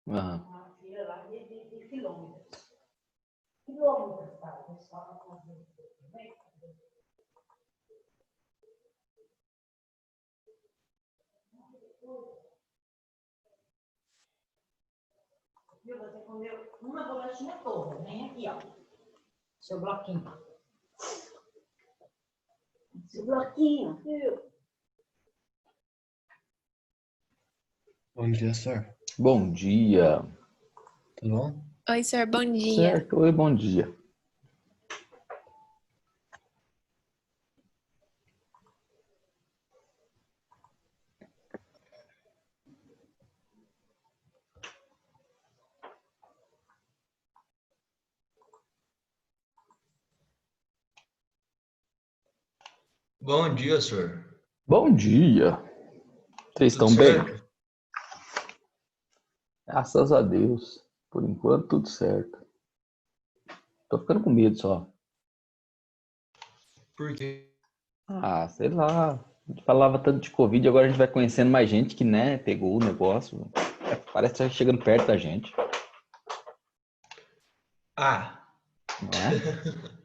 Aham. Uma fila lá de quilômetros. Quilômetros para o pessoal fazer o documento. Viu? Você comeu uma bolachinha toda, vem aqui, ó. Seu bloquinho. Seu bloquinho, viu? Bom dia, senhor. Bom dia. Tudo bom? Oi, senhor, bom dia. Certo, oi, bom dia. Bom dia, senhor. Bom dia. Vocês Tudo estão bem? certo? Graças a Deus. Por enquanto, tudo certo. Tô ficando com medo só. Por quê? Ah, sei lá. A gente falava tanto de Covid, agora a gente vai conhecendo mais gente que, né, pegou o negócio. Parece que tá chegando perto da gente, Ah,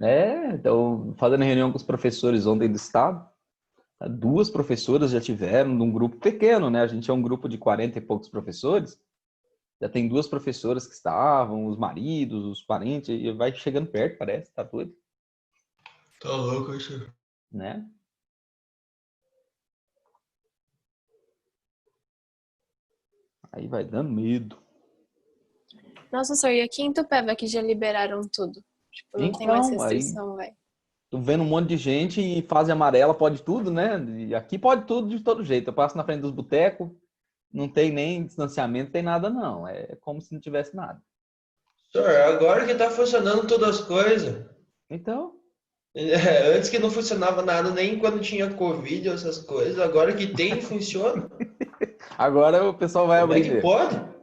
não é? Então, fazendo reunião com os professores ontem do estado, duas professoras já tiveram, num grupo pequeno, né? A gente é um grupo de 40 e poucos professores. Já tem duas professoras que estavam, os maridos, os parentes, e vai chegando perto, parece, tá doido, tá louco, hein, senhor? né? Aí vai dando medo. Nossa, senhor, e aqui em Itupeva que já liberaram tudo? Tipo, não tem mais Então, aí restrição, velho. tô vendo um monte de gente e fase amarela pode tudo, né? E aqui pode tudo de todo jeito. Eu passo na frente dos botecos, não tem nem distanciamento, tem nada não. É como se não tivesse nada. Senhor, agora que tá funcionando todas as coisas. Então, Antes que não funcionava nada, nem quando tinha Covid ou essas coisas. Agora que tem, funciona. agora o pessoal vai Como é abrir que mesmo. pode?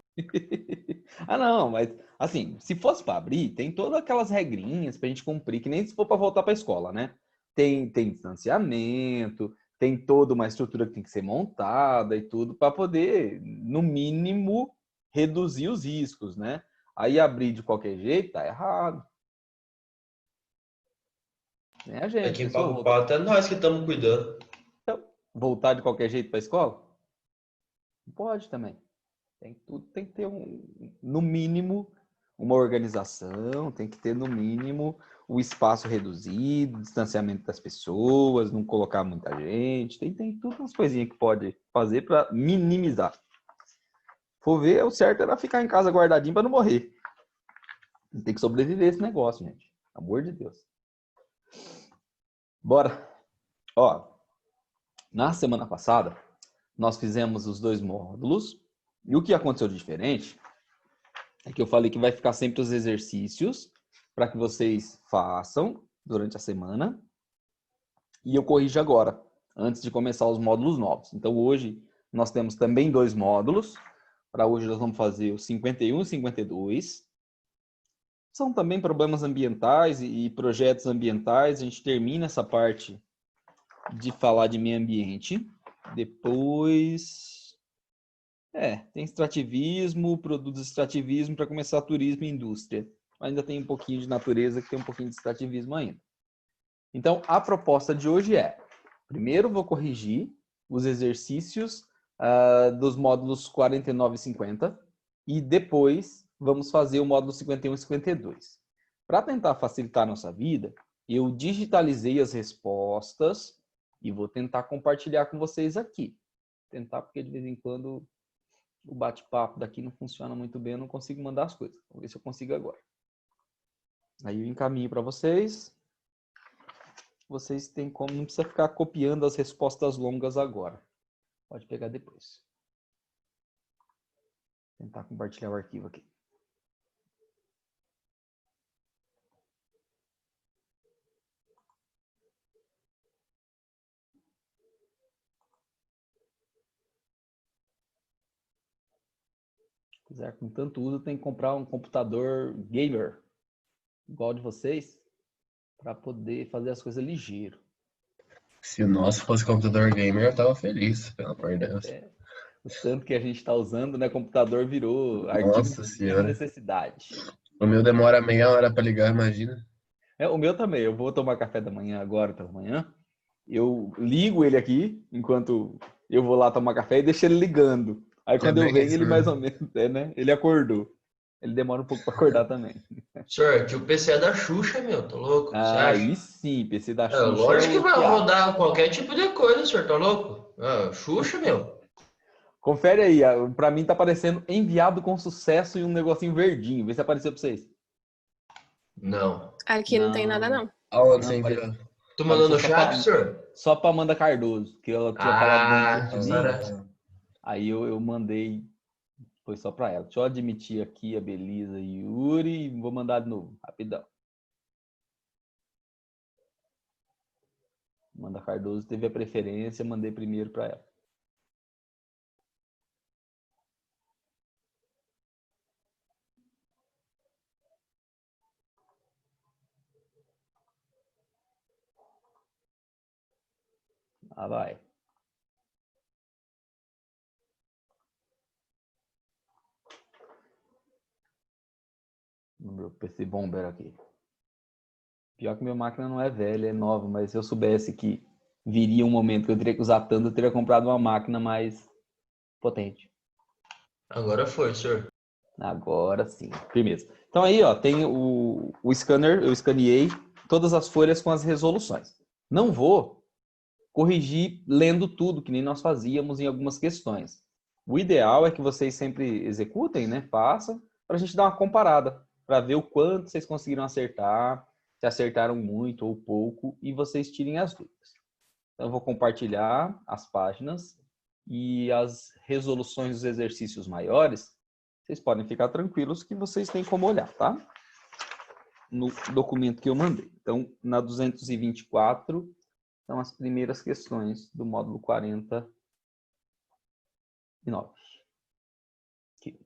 Ah, não, mas assim, se fosse para abrir, tem todas aquelas regrinhas pra gente cumprir, que nem se for para voltar para a escola, né? Tem distanciamento, tem toda uma estrutura que tem que ser montada e tudo para poder, no mínimo, reduzir os riscos, né? Aí abrir de qualquer jeito tá errado. Nem a É gente, quem pessoa paga o pau, até nós que estamos cuidando. voltar de qualquer jeito para a escola? Não pode também. Tudo tem que ter no mínimo, uma organização, tem que ter no mínimo o espaço reduzido, distanciamento das pessoas, não colocar muita gente, tem tudo umas coisinhas que pode fazer para minimizar. For ver, o certo era ficar em casa guardadinho para não morrer. Tem que sobreviver esse negócio, gente. Pelo amor de Deus. Bora. Ó, na semana passada, nós fizemos os 2 módulos. E o que aconteceu de diferente é que eu falei que vai ficar sempre os exercícios para que vocês façam durante a semana. E eu corrijo agora, antes de começar os módulos novos. Então, hoje, nós temos também 2 módulos. Para hoje, nós vamos fazer o 51 e 52. São também problemas ambientais e projetos ambientais. A gente termina essa parte de falar de meio ambiente. Depois, tem extrativismo, produtos de extrativismo para começar turismo e indústria. Ainda tem um pouquinho de natureza, que tem um pouquinho de extrativismo ainda. Então, a proposta de hoje é, primeiro vou corrigir os exercícios dos módulos 49 e 50 e depois vamos fazer o módulo 51 e 52. Para tentar facilitar a nossa vida, eu digitalizei as respostas e vou tentar compartilhar com vocês aqui. Tentar, porque de vez em quando o bate-papo daqui não funciona muito bem, eu não consigo mandar as coisas. Vamos ver se eu consigo agora. Aí eu encaminho para vocês. Vocês têm como, não precisa ficar copiando as respostas longas agora. Pode pegar depois. Vou tentar compartilhar o arquivo aqui. Se quiser com tanto uso, tem que comprar um computador gamer, igual de vocês, para poder fazer as coisas ligeiro. Se o nosso fosse computador gamer, eu tava feliz, pelo amor de Deus. O tanto que a gente está usando, né? Computador virou artigo de Nossa primeira senhora. necessidade. O meu demora meia hora pra ligar, imagina. O meu também. Eu vou tomar café da manhã agora pela manhã. Eu ligo ele aqui enquanto eu vou lá tomar café e deixo ele ligando. Aí É quando eu bem venho, isso ele mais ou mesmo. menos, né? Ele acordou. Ele demora um pouco para acordar também. Senhor, que o PC é da Xuxa, meu, tá louco? Você Ah, acha? aí sim, PC da É, Xuxa é lógico que o vai que há. rodar qualquer tipo de coisa, senhor, tá louco? Ah, Xuxa, meu. Confere aí, pra mim tá aparecendo enviado com sucesso e um negocinho verdinho. Vê se apareceu pra vocês. Não. Aqui não tem nada, Não, não. Aonde não você apareceu. enviou? Tu mandou Apareceu no chat, senhor? só pra Amanda Cardoso, que ela tinha falado bom dia Ah, de que mim. história. Aí eu mandei, foi só pra ela. Deixa eu admitir aqui a Belisa e Yuri e vou mandar de novo, rapidão. Amanda Cardoso teve a preferência, mandei primeiro pra ela. Ah, vai. No meu PC Bomber aqui. Pior que minha máquina não é velha, é nova, mas se eu soubesse que viria um momento que eu teria que usar tanto, eu teria comprado uma máquina mais potente. Agora foi, senhor. Agora sim, firmeza. Então aí, ó, tem o scanner, eu escaneei todas as folhas com as resoluções. Não vou corrigir lendo tudo, que nem nós fazíamos em algumas questões. O ideal é que vocês sempre executem, né? Façam, para a gente dar uma comparada, para ver o quanto vocês conseguiram acertar, se acertaram muito ou pouco, e vocês tirem as dúvidas. Então, eu vou compartilhar as páginas e as resoluções dos exercícios maiores. Vocês podem ficar tranquilos que vocês têm como olhar, tá? No documento que eu mandei. Então, na 224, são as primeiras questões do módulo 49. Aqui.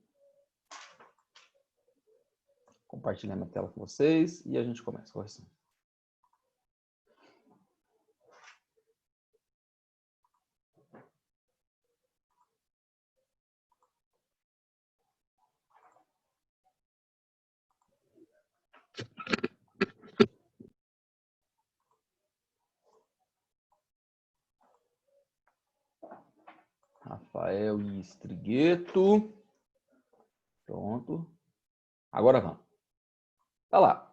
Compartilhando a tela com vocês e a gente começa a correção. Rafael Estrigueto. Pronto. Agora vamos. Tá lá.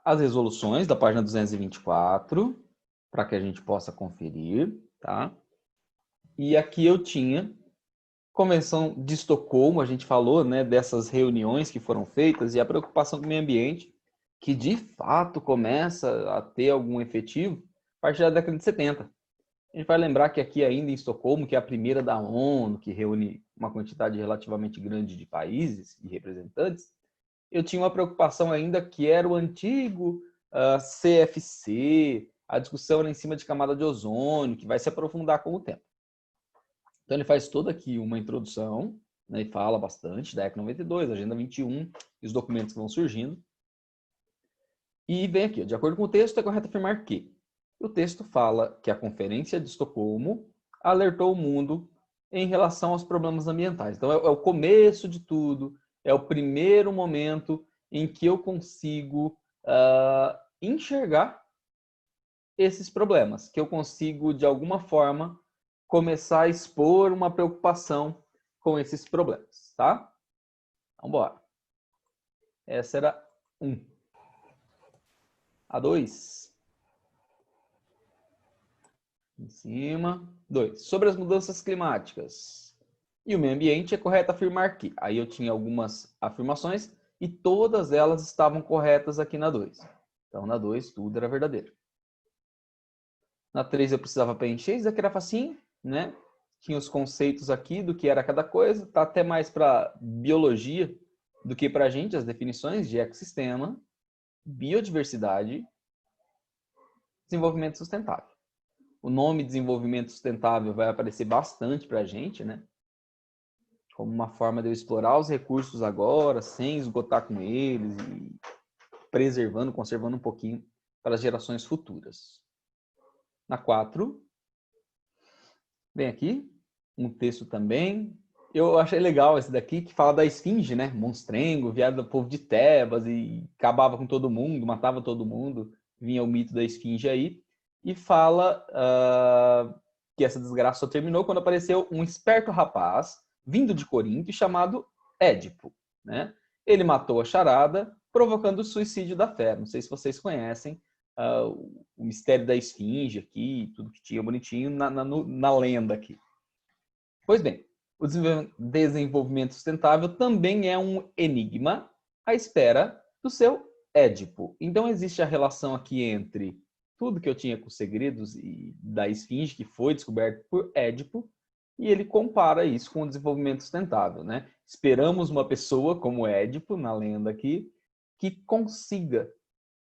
As resoluções da página 224, para que a gente possa conferir, tá? E aqui eu tinha Convenção de Estocolmo, a gente falou, né, dessas reuniões que foram feitas e a preocupação com o meio ambiente, que de fato começa a ter algum efetivo a partir da década de 70. A gente vai lembrar que aqui ainda em Estocolmo, que é a primeira da ONU, que reúne uma quantidade relativamente grande de países e representantes, eu tinha uma preocupação ainda que era o antigo CFC, a discussão era em cima de camada de ozônio, que vai se aprofundar com o tempo. Então ele faz toda aqui uma introdução, né, e fala bastante da ECO 92, Agenda 21 e os documentos que vão surgindo. E vem aqui, de acordo com o texto, é correto afirmar que o texto fala que a Conferência de Estocolmo alertou o mundo em relação aos problemas ambientais. Então, é o começo de tudo, é o primeiro momento em que eu consigo enxergar esses problemas, que eu consigo, de alguma forma, começar a expor uma preocupação com esses problemas, tá? Então, bora. Essa era 1. A 2. Em cima. 2. Sobre as mudanças climáticas e o meio ambiente, é correto afirmar que. Aí eu tinha algumas afirmações e todas elas estavam corretas aqui na 2. Então, na 2, tudo era verdadeiro. Na 3, eu precisava preencher, isso aqui era facinho, né? Tinha os conceitos aqui do que era cada coisa. Tá até mais para biologia do que para a gente, as definições de ecossistema, biodiversidade, desenvolvimento sustentável. O nome desenvolvimento sustentável vai aparecer bastante para a gente, né? Como uma forma de eu explorar os recursos agora, sem esgotar com eles, e preservando, conservando um pouquinho para as gerações futuras. Na 4, vem aqui, um texto também. Eu achei legal esse daqui, que fala da esfinge, né? Monstrengo, viado do povo de Tebas e acabava com todo mundo, matava todo mundo. Vinha o mito da esfinge aí. E fala que essa desgraça só terminou quando apareceu um esperto rapaz, vindo de Corinto, chamado Édipo, né? Ele matou a charada, provocando o suicídio da fera. Não sei se vocês conhecem o mistério da esfinge aqui, tudo que tinha bonitinho na lenda aqui. Pois bem, o desenvolvimento sustentável também é um enigma à espera do seu Édipo. Então existe a relação aqui entre tudo que eu tinha com os segredos e da esfinge, que foi descoberto por Édipo, e ele compara isso com o desenvolvimento sustentável, né? Esperamos uma pessoa como Édipo, na lenda aqui, que consiga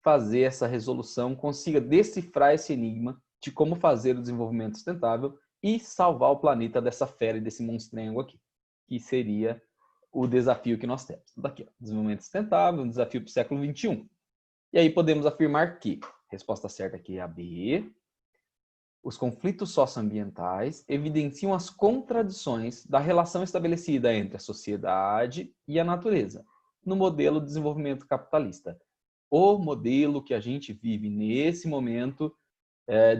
fazer essa resolução, consiga decifrar esse enigma de como fazer o desenvolvimento sustentável e salvar o planeta dessa fera e desse monstrengo aqui, que seria o desafio que nós temos. Tudo aqui, ó, desenvolvimento sustentável, um desafio para o século XXI. E aí podemos afirmar que, resposta certa aqui é a B, os conflitos socioambientais evidenciam as contradições da relação estabelecida entre a sociedade e a natureza, no modelo de desenvolvimento capitalista. O modelo que a gente vive nesse momento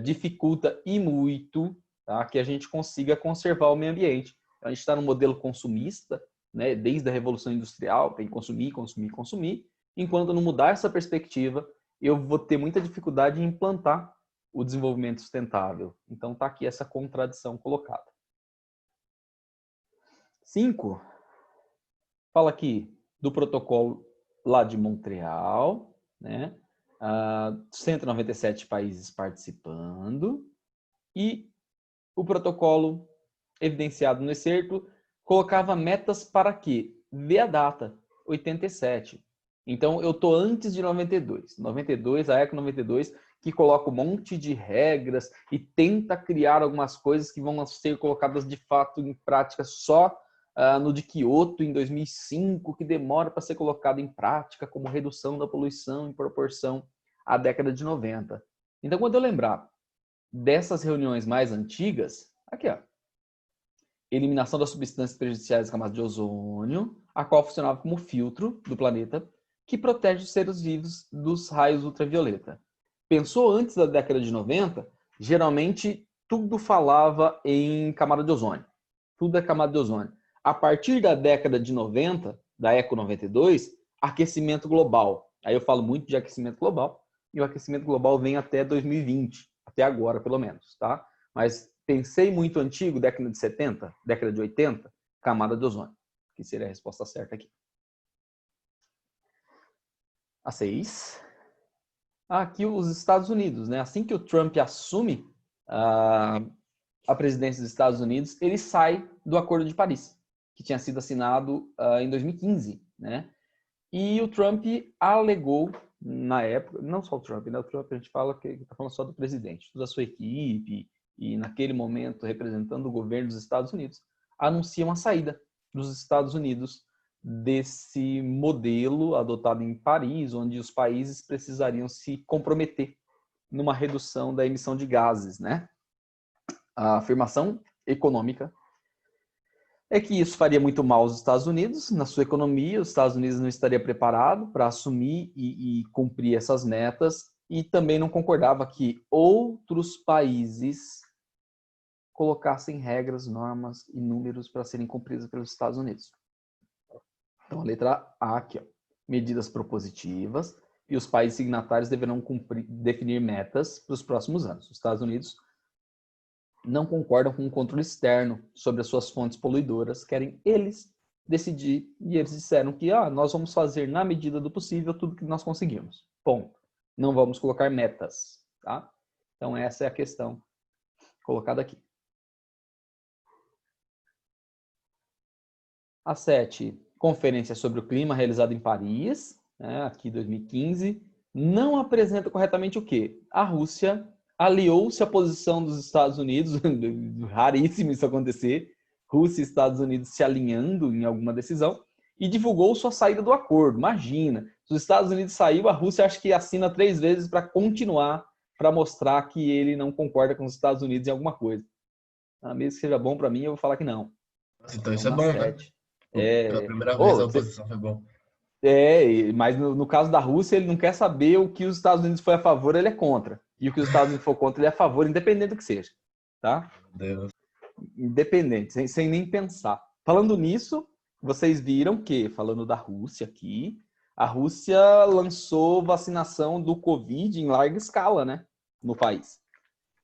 dificulta e muito, tá, que a gente consiga conservar o meio ambiente. A gente está no modelo consumista, né, desde a Revolução Industrial, tem que consumir, consumir, consumir. Enquanto não mudar essa perspectiva, eu vou ter muita dificuldade em implantar o desenvolvimento sustentável. Então está aqui essa contradição colocada. 5. Fala aqui do protocolo lá de Montreal, né? 197 países participando, e o protocolo evidenciado no excerto colocava metas para quê? Vê a data, 87. Então eu estou antes de 92. 92, a ECO 92, que coloca um monte de regras e tenta criar algumas coisas que vão ser colocadas de fato em prática só no de Kyoto, em 2005, que demora para ser colocado em prática como redução da poluição em proporção à década de 90. Então, quando eu lembrar dessas reuniões mais antigas, aqui, ó, eliminação das substâncias prejudiciais da camada de ozônio, a qual funcionava como filtro do planeta, que protege os seres vivos dos raios ultravioleta. Pensou antes da década de 90, geralmente tudo falava em camada de ozônio. Tudo é camada de ozônio. A partir da década de 90, da ECO 92, aquecimento global. Aí eu falo muito de aquecimento global, e o aquecimento global vem até 2020, até agora pelo menos, tá? Mas pensei muito antigo, década de 70, década de 80, camada de ozônio, que seria a resposta certa aqui. A 6. Aqui os Estados Unidos, né? Assim que o Trump assume a presidência dos Estados Unidos, ele sai do Acordo de Paris, que tinha sido assinado em 2015, né? E o Trump alegou, na época, não só o Trump, né? O Trump a gente fala que está falando só do presidente, toda a sua equipe, e naquele momento representando o governo dos Estados Unidos, anunciam a saída dos Estados Unidos desse modelo adotado em Paris, onde os países precisariam se comprometer numa redução da emissão de gases, né? A afirmação econômica é que isso faria muito mal aos Estados Unidos, na sua economia, os Estados Unidos não estaria preparado para assumir e cumprir essas metas, e também não concordava que outros países colocassem regras, normas e números para serem cumpridas pelos Estados Unidos. Então, a letra A aqui, ó, medidas propositivas, e os países signatários deverão definir metas para os próximos anos. Os Estados Unidos não concordam com o controle externo sobre as suas fontes poluidoras, querem eles decidir, e eles disseram que nós vamos fazer na medida do possível tudo que nós conseguimos. Ponto. Não vamos colocar metas, tá? Então essa é a questão colocada aqui. A 7, conferência sobre o clima realizada em Paris, né, aqui 2015, não apresenta corretamente o quê? A Rússia aliou-se à posição dos Estados Unidos, raríssimo isso acontecer, Rússia e Estados Unidos se alinhando em alguma decisão, e divulgou sua saída do acordo. Imagina, se os Estados Unidos saiu, a Rússia acho que assina 3 vezes para continuar, para mostrar que ele não concorda com os Estados Unidos em alguma coisa. Mesmo que seja bom para mim, eu vou falar que não. Nossa, então isso Então, é dá bom, né? 7. É, Pela primeira ô, vez a cê- oposição foi bom. mas no caso da Rússia, ele não quer saber o que os Estados Unidos foi a favor, ele é contra. E o que os Estados Unidos for contra, ele é a favor, independente do que seja. Tá? Meu Deus. Independente, sem nem pensar. Falando nisso, vocês viram que, falando da Rússia aqui, a Rússia lançou vacinação do Covid em larga escala, né? No país.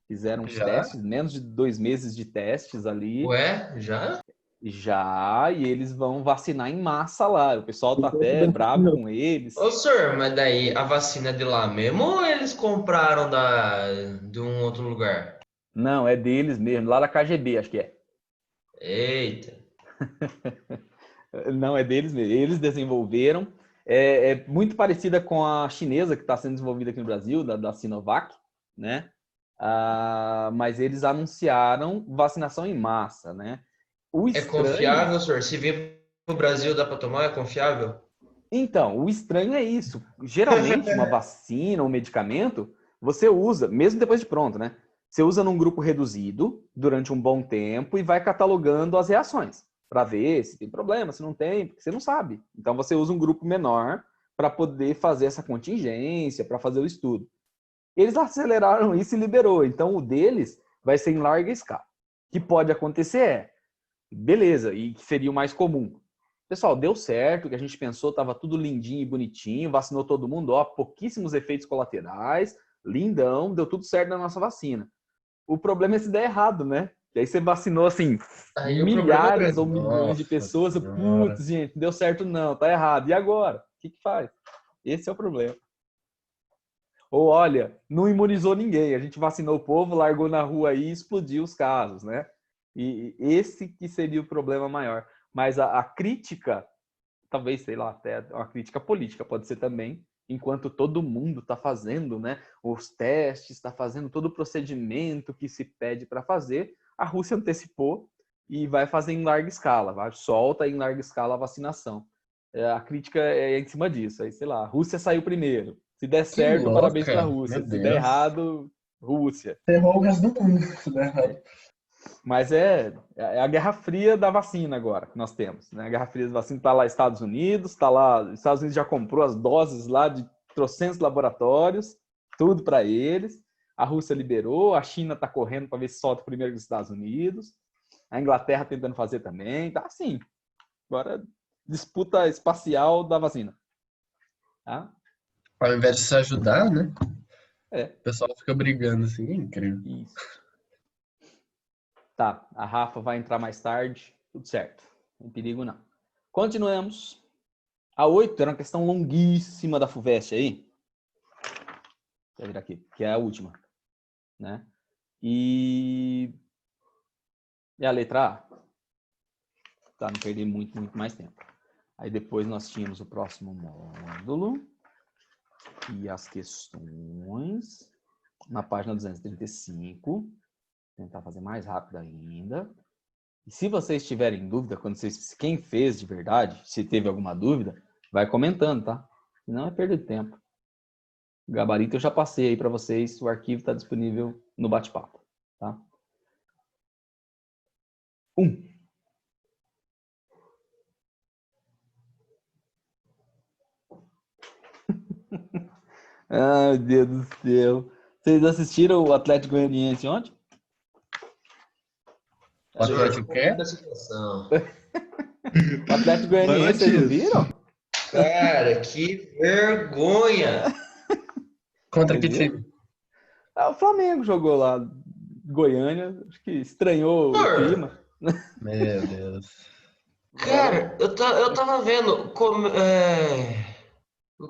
Fizeram os Já? testes, menos de 2 meses de testes ali. Ué, já? Já, e eles vão vacinar em massa lá. O pessoal tá até bravo com eles. Ô, senhor, mas daí a vacina é de lá mesmo ou eles compraram de um outro lugar? Não, é deles mesmo, lá da KGB, acho que é. Eita. Não, é deles mesmo. Eles desenvolveram. É muito parecida com a chinesa que está sendo desenvolvida aqui no Brasil, da Sinovac, né? Mas eles anunciaram vacinação em massa, né? O É estranho... confiável, senhor? Se vir pro Brasil, dá pra tomar? É confiável? Então, o estranho é isso. Geralmente, uma vacina ou um medicamento, você usa, mesmo depois de pronto, né? Você usa num grupo reduzido durante um bom tempo e vai catalogando as reações para ver se tem problema, se não tem, porque você não sabe. Então, você usa um grupo menor para poder fazer essa contingência, para fazer o estudo. Eles aceleraram isso e liberou. Então, o deles vai ser em larga escala. O que pode acontecer beleza, e que seria o mais comum. Pessoal, deu certo, o que a gente pensou, estava tudo lindinho e bonitinho, vacinou todo mundo, pouquíssimos efeitos colaterais, lindão, deu tudo certo na nossa vacina. O problema é se der errado, né? E aí você vacinou, assim, Aí o problema é milhares grande. ou milhões de Nossa pessoas, Senhora. putz, gente, não deu certo não, tá errado. E agora? O que faz? Esse é o problema. Ou olha, não imunizou ninguém, a gente vacinou o povo, largou na rua aí e explodiu os casos, né? E esse que seria o problema maior. Mas a crítica, talvez, sei lá, até uma crítica política pode ser também, enquanto todo mundo está fazendo, né, os testes, está fazendo todo o procedimento que se pede para fazer, a Rússia antecipou e vai fazer em larga escala, solta em larga escala a vacinação. A crítica é em cima disso. Aí, sei lá, a Rússia saiu primeiro. Se der Que certo, parabéns para a louca. Rússia. Meu Se der Deus. errado, Rússia. Ferrou o resto do mundo, se der errado. Mas é a Guerra Fria da vacina agora que nós temos. Né? A Guerra Fria da vacina está lá nos Estados Unidos, está lá. Os Estados Unidos já comprou as doses lá de trocentos laboratórios, tudo para eles. A Rússia liberou, a China está correndo para ver se solta primeiro que os Estados Unidos. A Inglaterra tentando fazer também. Tá assim. Agora, disputa espacial da vacina. Tá? Ao invés de se ajudar, né? É. O pessoal fica brigando assim, é incrível. Isso. Tá, a Rafa vai entrar mais tarde, tudo certo. Não tem perigo não. Continuamos. A 8 era uma questão longuíssima da FUVEST aí. Deixa eu vir aqui, que é a última. Né? E a letra A. Tá, não perder muito mais tempo. Aí depois nós tínhamos o próximo módulo. E as questões. Na página 235. Tentar fazer mais rápido ainda. E se vocês tiverem dúvida, quem fez de verdade, se teve alguma dúvida, vai comentando, tá? Senão é perda de tempo. O gabarito eu já passei aí para vocês, o arquivo está disponível no bate-papo, tá? 1. Ai, Deus do céu. Vocês assistiram o Atlético Goianiense ontem? O Atlético quer? Da situação. O Atlético Goianiense, vocês não viram? Cara, que vergonha! Contra que Vocês viram? time? O Flamengo jogou lá, Goiânia, acho que estranhou o clima. Meu Deus. Cara, eu tava vendo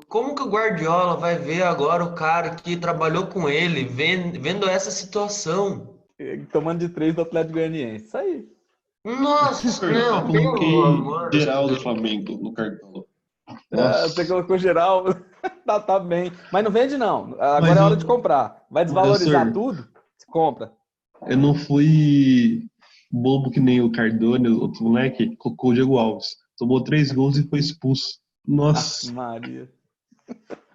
como que o Guardiola vai ver agora o cara que trabalhou com ele, vendo essa situação. Tomando de 3 do Atlético Goianiense. Isso aí. Nossa, não, Eu pelo coloquei amor de geral do Deus. Flamengo no cartão. Você colocou geral. tá bem. Mas não vende, não. Agora Mas é hora de comprar. Vai desvalorizar Professor, tudo? Você compra. eu não fui bobo que nem o Cardone, o outro moleque, colocou o Diego Alves. Tomou 3 gols e foi expulso. Nossa. Maria.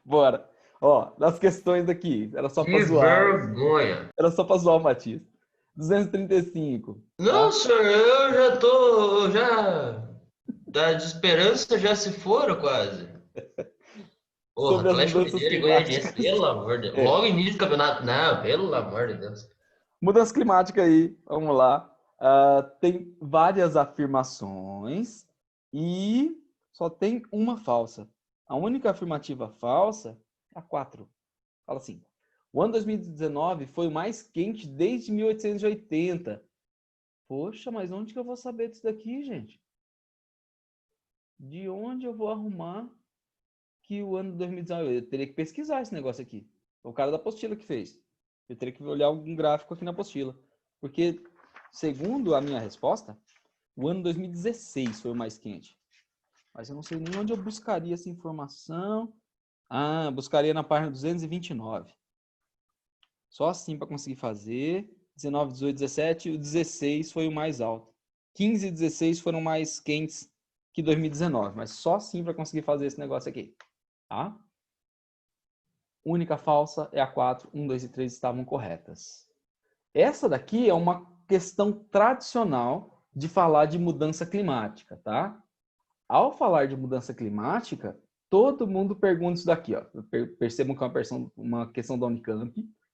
Bora. Ó, das questões daqui. Era só pra Que zoar. vergonha. Era só pra zoar o Matias. 235. Não, senhor, eu já tô. Da esperança já se foram quase. Porra, Sobre as Atlético mudanças Mineiro e Goianiense, climáticas. pelo amor de Deus. É, Logo início do campeonato. Não, pelo amor de Deus. mudança climática aí, vamos lá. Tem várias afirmações e só tem uma falsa. A única afirmativa falsa é a 4. Fala assim: o ano 2019 foi o mais quente desde 1880. Poxa, mas onde que eu vou saber disso daqui, gente? De onde eu vou arrumar que o ano 2019... Eu teria que pesquisar esse negócio aqui. Foi o cara da apostila que fez. Eu teria que olhar algum gráfico aqui na apostila. Porque, segundo a minha resposta, o ano 2016 foi o mais quente. Mas eu não sei nem onde eu buscaria essa informação. Buscaria na página 229. Só assim para conseguir fazer. 19, 18, 17. O 16 foi o mais alto. 15 e 16 foram mais quentes que 2019. Mas só assim para conseguir fazer esse negócio aqui. Tá? Única falsa é a 4. 1, 2 e 3 estavam corretas. Essa daqui é uma questão tradicional de falar de mudança climática, tá? Ao falar de mudança climática, todo mundo pergunta isso daqui, ó. Percebam que é uma questão da Unicamp.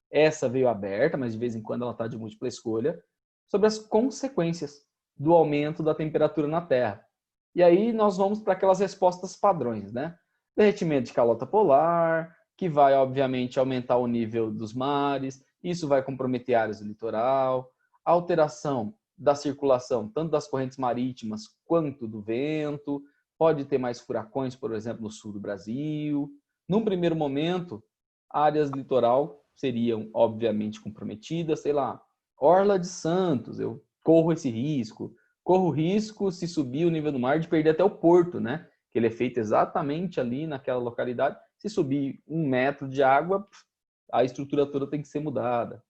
Essa veio aberta, mas de vez em quando ela está de múltipla escolha, sobre as consequências do aumento da temperatura na Terra. E aí nós vamos para aquelas respostas padrões, né? Derretimento de calota polar, que vai, obviamente, aumentar o nível dos mares, isso vai comprometer áreas do litoral, alteração da circulação, tanto das correntes marítimas quanto do vento, pode ter mais furacões, por exemplo, no sul do Brasil. Num primeiro momento, áreas litoral seriam, obviamente, comprometidas, sei lá, Orla de Santos, eu corro esse risco. Corro o risco, se subir o nível do mar, de perder até o porto, né? Que ele é feito exatamente ali naquela localidade. Se subir 1 metro de água, a estrutura toda tem que ser mudada.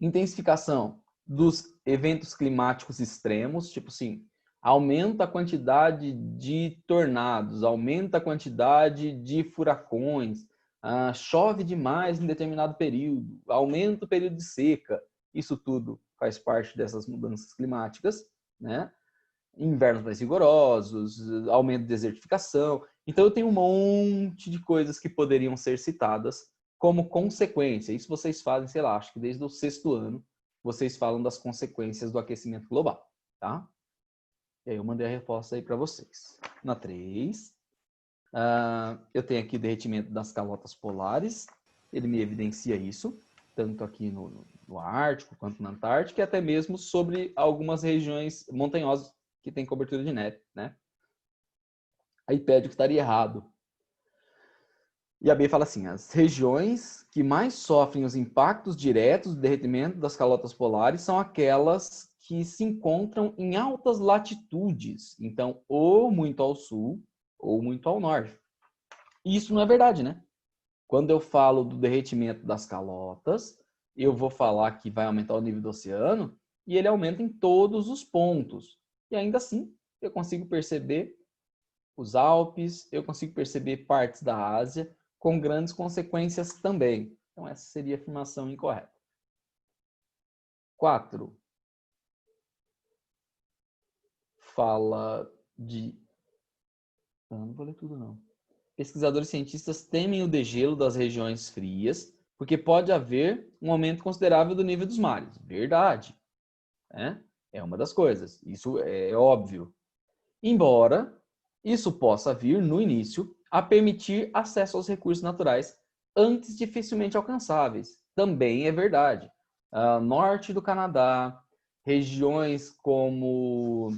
Intensificação dos eventos climáticos extremos, tipo assim, aumenta a quantidade de tornados, aumenta a quantidade de furacões, chove demais em determinado período, aumenta o período de seca. Isso tudo faz parte dessas mudanças climáticas, né? Invernos mais rigorosos, aumento de desertificação. Então, eu tenho um monte de coisas que poderiam ser citadas como consequência. Isso vocês fazem, sei lá, acho que desde o 6º ano, vocês falam das consequências do aquecimento global, tá? E aí eu mandei a resposta aí para vocês. Na 3, eu tenho aqui o derretimento das calotas polares. Ele me evidencia isso, tanto aqui no Ártico quanto na Antártica, e até mesmo sobre algumas regiões montanhosas que tem cobertura de neve, né? Aí pede que estaria errado. E a B fala assim: as regiões que mais sofrem os impactos diretos do derretimento das calotas polares são aquelas que se encontram em altas latitudes. Então, ou muito ao sul, ou muito ao norte. E isso não é verdade, né? Quando eu falo do derretimento das calotas, eu vou falar que vai aumentar o nível do oceano, e ele aumenta em todos os pontos. E ainda assim, eu consigo perceber os Alpes, eu consigo perceber partes da Ásia, com grandes consequências também. Então, essa seria a afirmação incorreta. 4. Fala de... não vou ler tudo, não. Pesquisadores e cientistas temem o degelo das regiões frias, porque pode haver um aumento considerável do nível dos mares. Verdade. É uma das coisas. Isso é óbvio. Embora isso possa vir, no início, a permitir acesso aos recursos naturais antes dificilmente alcançáveis. Também é verdade. Norte do Canadá, regiões como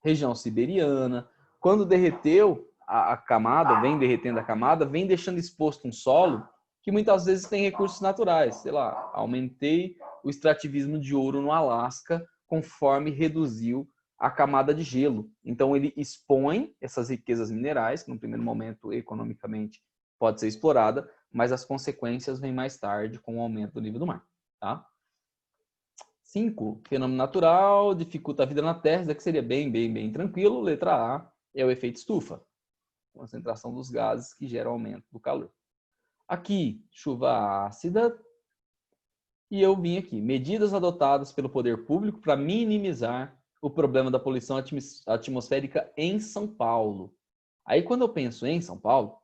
região siberiana, quando derreteu a camada, vem derretendo a camada, vem deixando exposto um solo que muitas vezes tem recursos naturais. Sei lá, aumentei o extrativismo de ouro no Alasca conforme reduziu a camada de gelo. Então, ele expõe essas riquezas minerais, que no primeiro momento, economicamente, pode ser explorada, mas as consequências vêm mais tarde com o aumento do nível do mar. Tá? 5. Fenômeno natural, dificulta a vida na Terra, isso aqui seria bem tranquilo. Letra A é o efeito estufa, concentração dos gases que geram aumento do calor. Aqui, chuva ácida, E eu vim aqui, medidas adotadas pelo poder público para minimizar o problema da poluição atmosférica em São Paulo. Aí, quando eu penso em São Paulo,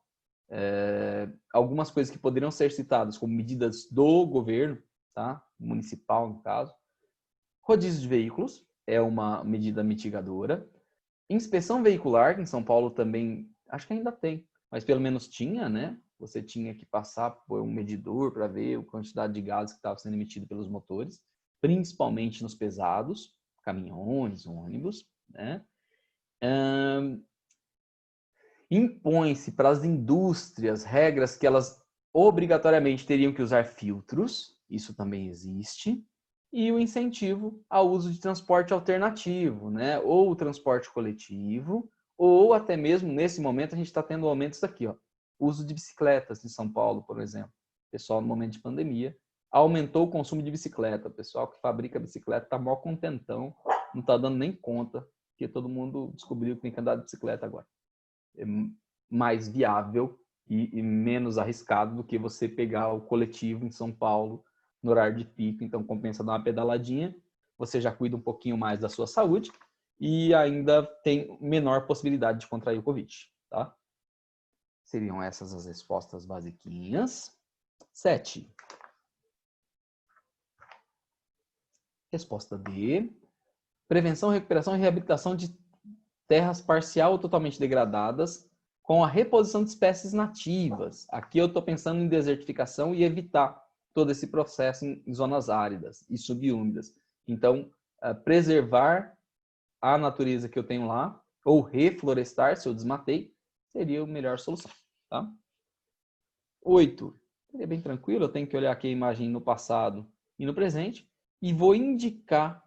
algumas coisas que poderiam ser citadas como medidas do governo, tá? Municipal, no caso. Rodízio de veículos é uma medida mitigadora. Inspeção veicular, que em São Paulo também, acho que ainda tem, mas pelo menos tinha, né? Você tinha que passar por um medidor para ver a quantidade de gases que estava sendo emitido pelos motores, principalmente nos pesados, caminhões, ônibus, né? Impõe-se para as indústrias regras que elas obrigatoriamente teriam que usar filtros, isso também existe, e o incentivo ao uso de transporte alternativo, né? Ou o transporte coletivo, ou até mesmo, nesse momento, a gente está tendo aumentos aqui, ó, uso de bicicletas em São Paulo, por exemplo. O pessoal, no momento de pandemia, aumentou o consumo de bicicleta. O pessoal que fabrica bicicleta está mó contentão, não está dando nem conta, porque todo mundo descobriu que tem que andar de bicicleta agora. É mais viável e menos arriscado do que você pegar o coletivo em São Paulo no horário de pico, então compensa dar uma pedaladinha, você já cuida um pouquinho mais da sua saúde e ainda tem menor possibilidade de contrair o Covid, tá? Seriam essas as respostas basiquinhas. 7. Resposta D. Prevenção, recuperação e reabilitação de terras parcial ou totalmente degradadas com a reposição de espécies nativas. Aqui eu estou pensando em desertificação e evitar todo esse processo em zonas áridas e subúmidas. Então, preservar a natureza que eu tenho lá, ou reflorestar, se eu desmatei, seria a melhor solução. Tá? 8. Seria bem tranquilo, eu tenho que olhar aqui a imagem no passado e no presente, e vou indicar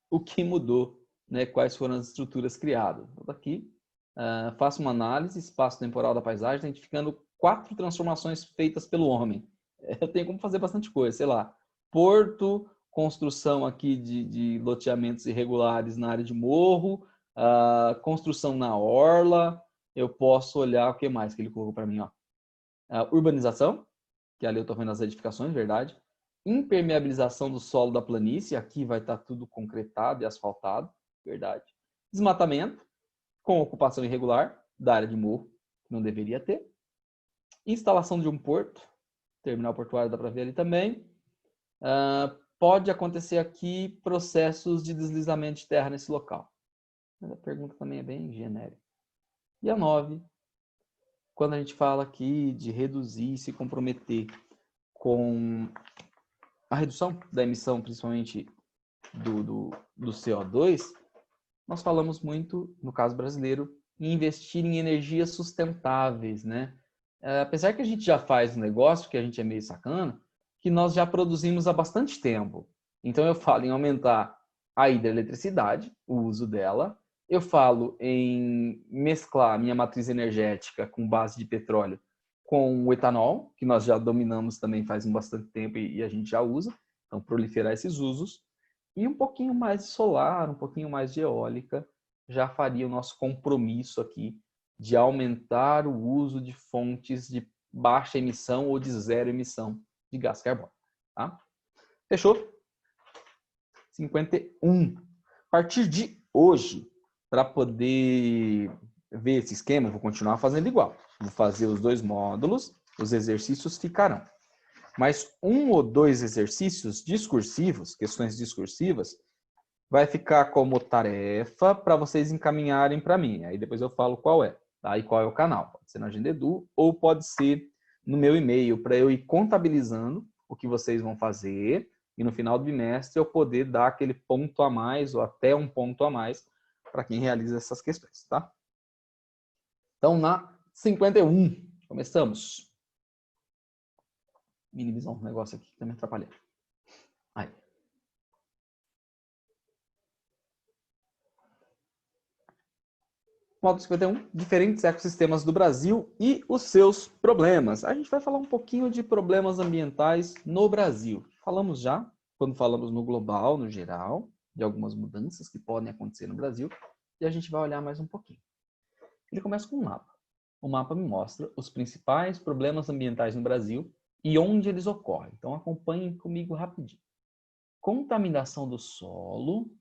o que mudou, né, quais foram as estruturas criadas. Então, aqui, faço uma análise espaço-temporal da paisagem, identificando 4 transformações feitas pelo homem. Eu tenho como fazer bastante coisa, sei lá, porto, construção aqui de loteamentos irregulares na área de morro, construção na orla, eu posso olhar o que mais que ele colocou para mim, ó. Urbanização, que ali eu estou vendo as edificações, verdade. Impermeabilização do solo da planície, aqui vai estar tudo concretado e asfaltado, verdade. Desmatamento, com ocupação irregular da área de morro, que não deveria ter. Instalação de um porto, terminal portuário dá para ver ali também. Pode acontecer aqui processos de deslizamento de terra nesse local. A pergunta também é bem genérica. E a 9, quando a gente fala aqui de reduzir e se comprometer com a redução da emissão, principalmente do CO2, nós falamos muito, no caso brasileiro, em investir em energias sustentáveis, né? Apesar que a gente já faz um negócio, que a gente é meio sacana, que nós já produzimos há bastante tempo. Então, eu falo em aumentar a hidroeletricidade, o uso dela. Eu falo em mesclar minha matriz energética com base de petróleo com o etanol, que nós já dominamos também faz bastante tempo e a gente já usa. Então, proliferar esses usos. E um pouquinho mais de solar, um pouquinho mais de eólica, já faria o nosso compromisso aqui de aumentar o uso de fontes de baixa emissão ou de zero emissão de gás carbônico. Tá? Fechou? 51. A partir de hoje, para poder ver esse esquema, eu vou continuar fazendo igual. Vou fazer os 2 módulos, os exercícios ficarão. Mas 1 ou 2 exercícios discursivos, questões discursivas, vai ficar como tarefa para vocês encaminharem para mim. Aí depois eu falo qual é, tá? E qual é o canal. Pode ser na Agenda Edu ou pode ser no meu e-mail, para eu ir contabilizando o que vocês vão fazer e no final do bimestre eu poder dar aquele ponto a mais ou até um ponto a mais para quem realiza essas questões, tá? Então, na 51, começamos. Minimizar um negócio aqui que tá me atrapalhando. Aí. Módulo 51, diferentes ecossistemas do Brasil e os seus problemas. A gente vai falar um pouquinho de problemas ambientais no Brasil. Falamos já, quando falamos no global, no geral, de algumas mudanças que podem acontecer no Brasil, e a gente vai olhar mais um pouquinho. Ele começa com um mapa. O mapa me mostra os principais problemas ambientais no Brasil e onde eles ocorrem. Então, acompanhem comigo rapidinho. Contaminação do solo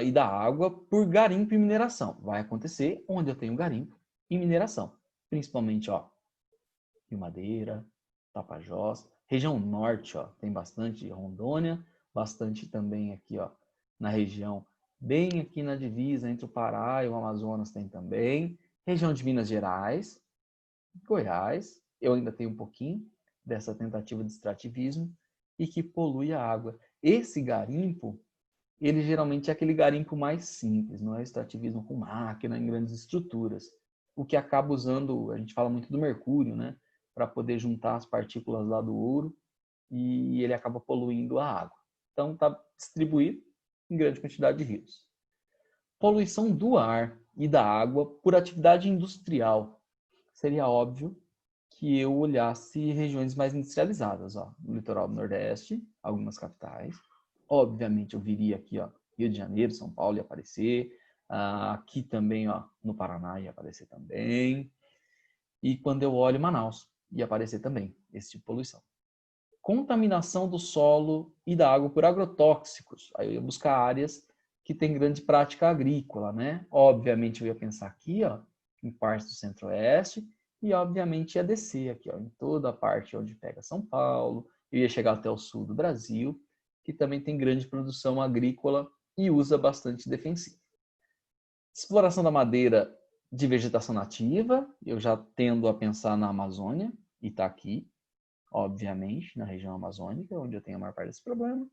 e da água por garimpo e mineração. Vai acontecer onde eu tenho garimpo e mineração. Principalmente, ó, Rio Madeira, Tapajós, região norte, ó, tem bastante Rondônia, bastante também aqui, ó, na região, bem aqui na divisa entre o Pará e o Amazonas tem também, região de Minas Gerais, Goiás, eu ainda tenho um pouquinho dessa tentativa de extrativismo e que polui a água. Esse garimpo, ele geralmente é aquele garimpo mais simples, não é extrativismo com máquina em grandes estruturas, o que acaba usando, a gente fala muito do mercúrio, né, para poder juntar as partículas lá do ouro e ele acaba poluindo a água. Então está distribuído em grande quantidade de rios. Poluição do ar e da água por atividade industrial. Seria óbvio que eu olhasse regiões mais industrializadas, ó, no litoral do Nordeste, algumas capitais. Obviamente eu viria aqui, ó, Rio de Janeiro, São Paulo ia aparecer, aqui também, ó, no Paraná ia aparecer também. E quando eu olho Manaus, ia aparecer também esse tipo de poluição. Contaminação do solo e da água por agrotóxicos. Aí eu ia buscar áreas que têm grande prática agrícola, né? Obviamente eu ia pensar aqui, ó, em partes do Centro-Oeste, e obviamente ia descer aqui, ó, em toda a parte onde pega São Paulo, eu ia chegar até o sul do Brasil, que também tem grande produção agrícola e usa bastante defensivo. Exploração da madeira de vegetação nativa, eu já tendo a pensar na Amazônia, e está aqui, obviamente, na região amazônica, onde eu tenho a maior parte desse problema.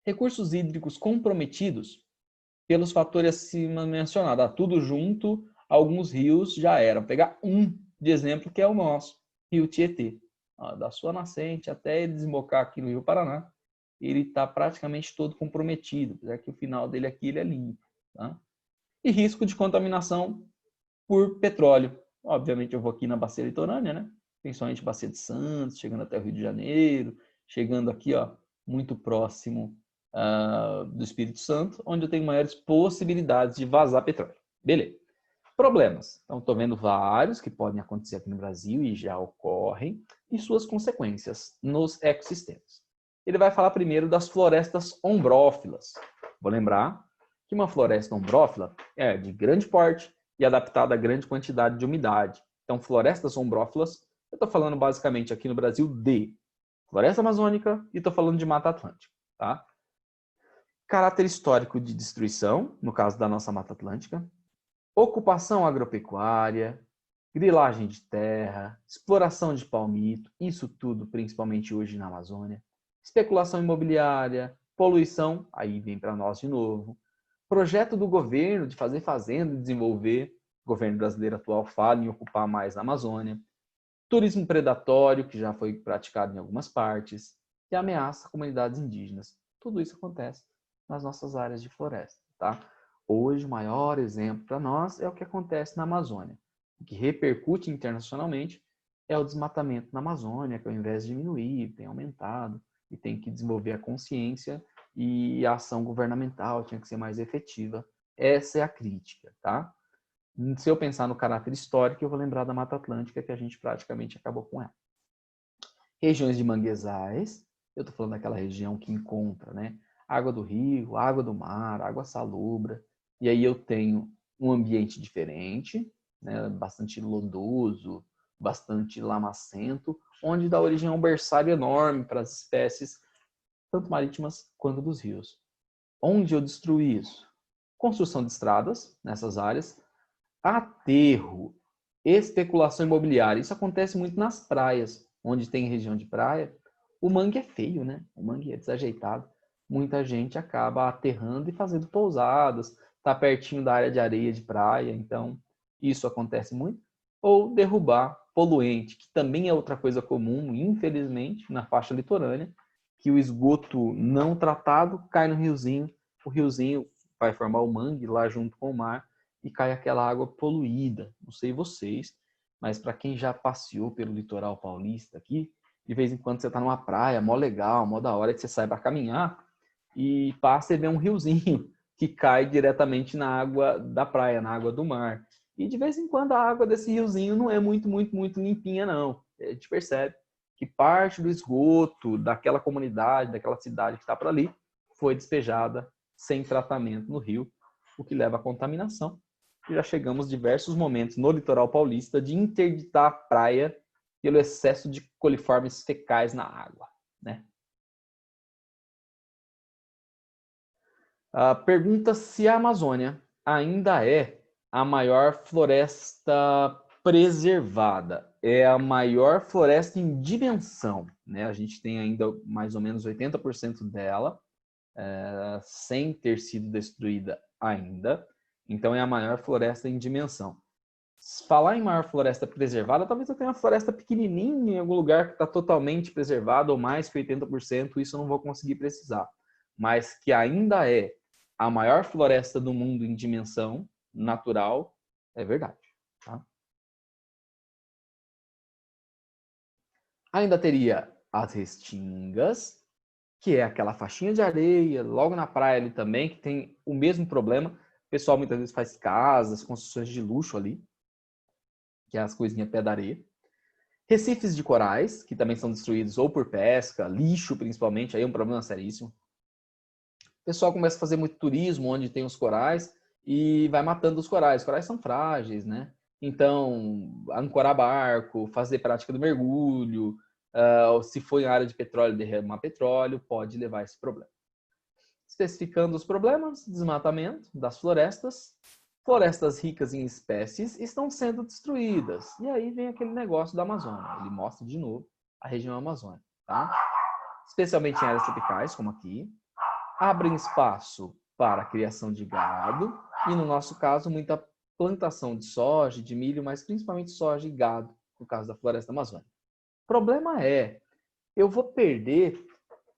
Recursos hídricos comprometidos pelos fatores acima mencionados. Tudo junto, alguns rios já eram. Vou pegar um de exemplo, que é o nosso, Rio Tietê. Da sua nascente até ele desembocar aqui no Rio Paraná, ele está praticamente todo comprometido, apesar que o final dele aqui ele é limpo. Tá? E risco de contaminação por petróleo. Obviamente eu vou aqui na bacia litorânea, né? Principalmente Bacia de Santos, chegando até o Rio de Janeiro, chegando aqui, ó, muito próximo do Espírito Santo, onde eu tenho maiores possibilidades de vazar petróleo. Beleza. Problemas. Então, estou vendo vários que podem acontecer aqui no Brasil e já ocorrem, e suas consequências nos ecossistemas. Ele vai falar primeiro das florestas ombrófilas. Vou lembrar que uma floresta ombrófila é de grande porte e adaptada a grande quantidade de umidade. Então, florestas ombrófilas, eu estou falando basicamente aqui no Brasil de floresta amazônica e estou falando de Mata Atlântica. Tá? Caráter histórico de destruição, no caso da nossa Mata Atlântica. Ocupação agropecuária, grilagem de terra, exploração de palmito, isso tudo principalmente hoje na Amazônia. Especulação imobiliária, poluição, aí vem para nós de novo. Projeto do governo de fazer fazenda e desenvolver, o governo brasileiro atual fala em ocupar mais na Amazônia. Turismo predatório, que já foi praticado em algumas partes. E ameaça a comunidades indígenas. Tudo isso acontece nas nossas áreas de floresta, tá? Hoje, o maior exemplo para nós é o que acontece na Amazônia. O que repercute internacionalmente é o desmatamento na Amazônia, que ao invés de diminuir, tem aumentado e tem que desenvolver a consciência e a ação governamental tinha que ser mais efetiva. Essa é a crítica, tá? Se eu pensar no caráter histórico, eu vou lembrar da Mata Atlântica, que a gente praticamente acabou com ela. Regiões de manguezais, eu estou falando daquela região que encontra, né, água do rio, água do mar, água salobra, e aí eu tenho um ambiente diferente, né, bastante lodoso, bastante lamacento, onde dá origem a um berçário enorme para as espécies, tanto marítimas quanto dos rios. Onde eu destruí isso? Construção de estradas nessas áreas, aterro, especulação imobiliária. Isso acontece muito nas praias, onde tem região de praia. O mangue é feio, né? O mangue é desajeitado. Muita gente acaba aterrando e fazendo pousadas, está pertinho da área de areia de praia, então isso acontece muito. Ou derrubar poluente, que também é outra coisa comum, infelizmente, na faixa litorânea, que o esgoto não tratado cai no riozinho, o riozinho vai formar o mangue lá junto com o mar e cai aquela água poluída. Não sei vocês, mas para quem já passeou pelo litoral paulista aqui, de vez em quando você está numa praia, mó legal, mó da hora que você sai para caminhar e passa e vê um riozinho que cai diretamente na água da praia, na água do mar. E de vez em quando a água desse riozinho não é muito limpinha, não. A gente percebe que parte do esgoto daquela comunidade, daquela cidade que está por ali, foi despejada sem tratamento no rio, o que leva à contaminação. E já chegamos diversos momentos no litoral paulista de interditar a praia pelo excesso de coliformes fecais na água, né? Pergunta se a Amazônia ainda é a maior floresta preservada. É a maior floresta em dimensão, né? A gente tem ainda mais ou menos 80% dela sem ter sido destruída ainda. Então é a maior floresta em dimensão. Falar em maior floresta preservada, talvez eu tenha uma floresta pequenininha em algum lugar que está totalmente preservada ou mais que 80%, isso eu não vou conseguir precisar. Mas que ainda é a maior floresta do mundo em dimensão natural, é verdade. Tá? Ainda teria as restingas, que é aquela faixinha de areia, logo na praia ali também, que tem o mesmo problema. O pessoal muitas vezes faz casas, construções de luxo ali, que é as coisinhas pé da areia. Recifes de corais, que também são destruídos ou por pesca, lixo principalmente, aí é um problema seríssimo. O pessoal começa a fazer muito turismo onde tem os corais e vai matando os corais. Os corais são frágeis, né? Então, ancorar barco, fazer prática do mergulho, se for em área de petróleo, derramar petróleo, pode levar a esse problema. Especificando os problemas, desmatamento das florestas. Florestas ricas em espécies estão sendo destruídas. E aí vem aquele negócio da Amazônia. Ele mostra de novo a região amazônica, tá? Especialmente em áreas tropicais, como aqui. Abrem espaço para a criação de gado e, no nosso caso, muita plantação de soja, de milho, mas principalmente soja e gado, no caso da floresta amazônica. O problema é, eu vou perder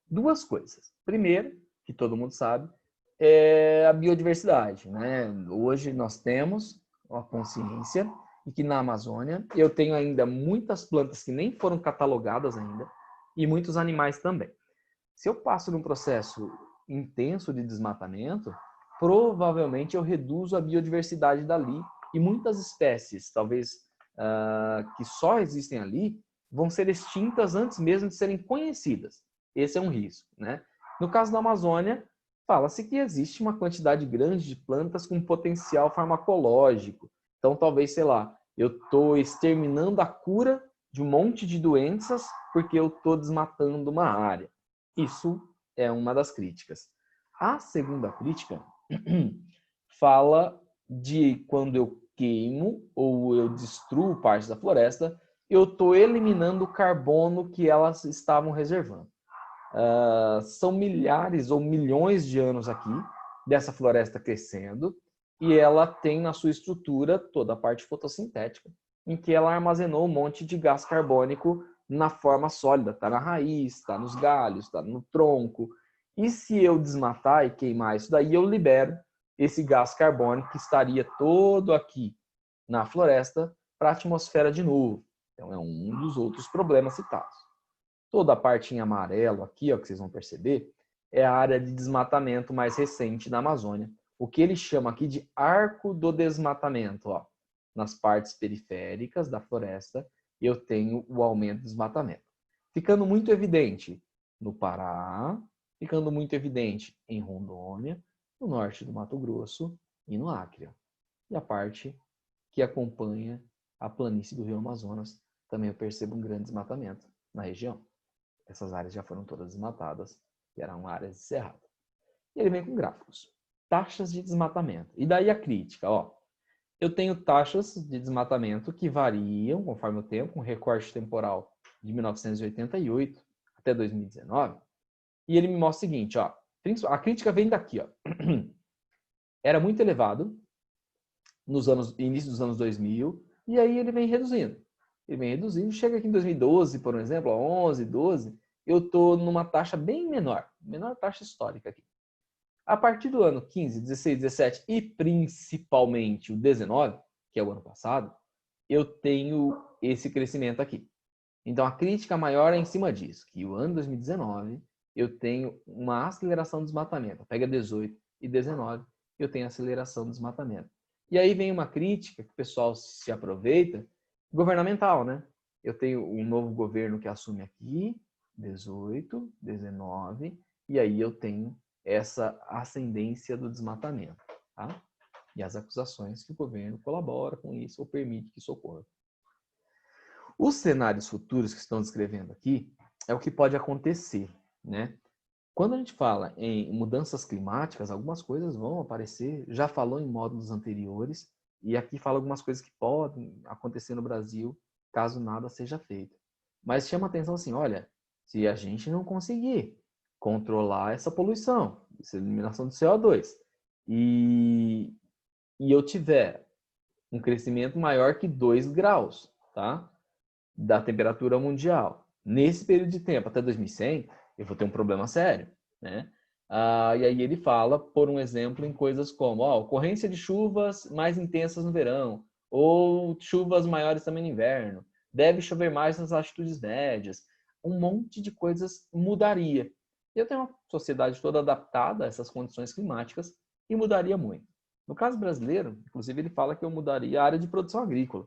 duas coisas. Primeiro, que todo mundo sabe, é a biodiversidade, né? Hoje nós temos uma consciência de que na Amazônia eu tenho ainda muitas plantas que nem foram catalogadas ainda e muitos animais também. Se eu passo num processo intenso de desmatamento, provavelmente eu reduzo a biodiversidade dali e muitas espécies, talvez que só existem ali, vão ser extintas antes mesmo de serem conhecidas. Esse é um risco, né? No caso da Amazônia, fala-se que existe uma quantidade grande de plantas com potencial farmacológico. Então, talvez, sei lá, eu estou exterminando a cura de um monte de doenças porque eu estou desmatando uma área. Isso é uma das críticas. A segunda crítica fala de quando eu queimo ou eu destruo parte da floresta, eu estou eliminando o carbono que elas estavam reservando. São milhares ou milhões de anos aqui dessa floresta crescendo e ela tem na sua estrutura toda a parte fotossintética, em que ela armazenou um monte de gás carbônico na forma sólida, está na raiz, está nos galhos, está no tronco. E se eu desmatar e queimar isso daí, eu libero esse gás carbônico que estaria todo aqui na floresta para a atmosfera de novo. Então é um dos outros problemas citados. Toda a parte em amarelo aqui, ó, que vocês vão perceber, é a área de desmatamento mais recente da Amazônia. O que ele chama aqui de arco do desmatamento. Ó. Nas partes periféricas da floresta, eu tenho o aumento do desmatamento. Ficando muito evidente no Pará, ficando muito evidente em Rondônia, no norte do Mato Grosso e no Acre. E a parte que acompanha a planície do Rio Amazonas, também eu percebo um grande desmatamento na região. Essas áreas já foram todas desmatadas, que eram áreas de cerrado. E ele vem com gráficos. Taxas de desmatamento. E daí a crítica, ó. Eu tenho taxas de desmatamento que variam conforme o tempo, com recorte temporal de 1988 até 2019. E ele me mostra o seguinte, ó. A crítica vem daqui, ó. Era muito elevado nos início dos anos 2000, e aí ele vem reduzindo. Ele vem reduzindo, chega aqui em 2012, por exemplo, 11, 12, eu estou numa taxa bem menor taxa histórica aqui. A partir do ano 15, 16, 17 e principalmente o 19, que é o ano passado, eu tenho esse crescimento aqui. Então a crítica maior é em cima disso, que o ano 2019 eu tenho uma aceleração do desmatamento. Pega 18 e 19, eu tenho aceleração do desmatamento. E aí vem uma crítica que o pessoal se aproveita, governamental, né? eu tenho um novo governo que assume aqui, 18, 19, e aí eu tenho essa ascendência do desmatamento, tá? E as acusações que o governo colabora com isso ou permite que isso ocorra. Os cenários futuros que estão descrevendo aqui é o que pode acontecer, né? Quando a gente fala em mudanças climáticas, algumas coisas vão aparecer, já falou em módulos anteriores, e aqui fala algumas coisas que podem acontecer no Brasil, caso nada seja feito. Mas chama atenção assim, olha, se a gente não conseguir controlar essa poluição, essa eliminação do CO2, e eu tiver um crescimento maior que 2 graus, tá? Da temperatura mundial, nesse período de tempo, até 2100, eu vou ter um problema sério, né? E aí ele fala, por um exemplo, em coisas como ocorrência de chuvas mais intensas no verão, ou chuvas maiores também no inverno, deve chover mais nas latitudes médias, um monte de coisas mudaria. Eu tenho uma sociedade toda adaptada a essas condições climáticas e mudaria muito. No caso brasileiro, inclusive, ele fala que eu mudaria a área de produção agrícola.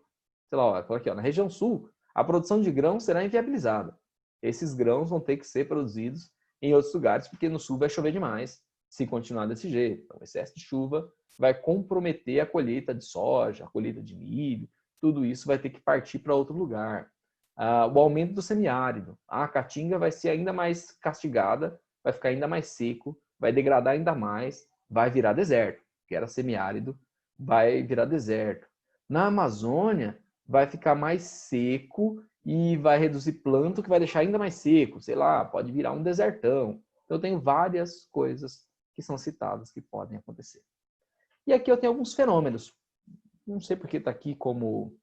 Sei lá, aqui, na região sul, a produção de grãos será inviabilizada. Esses grãos vão ter que ser produzidos em outros lugares, porque no sul vai chover demais, se continuar desse jeito. Então, o excesso de chuva vai comprometer a colheita de soja, a colheita de milho, tudo isso vai ter que partir para outro lugar. O aumento do semiárido. A caatinga vai ser ainda mais castigada, vai ficar ainda mais seco, vai degradar ainda mais, vai virar deserto, que era semiárido, vai virar deserto. Na Amazônia, vai ficar mais seco e vai reduzir planta, que vai deixar ainda mais seco. Sei lá, pode virar um desertão. Então, eu tenho várias coisas que são citadas que podem acontecer. E aqui eu tenho alguns fenômenos. Não sei porque está aqui como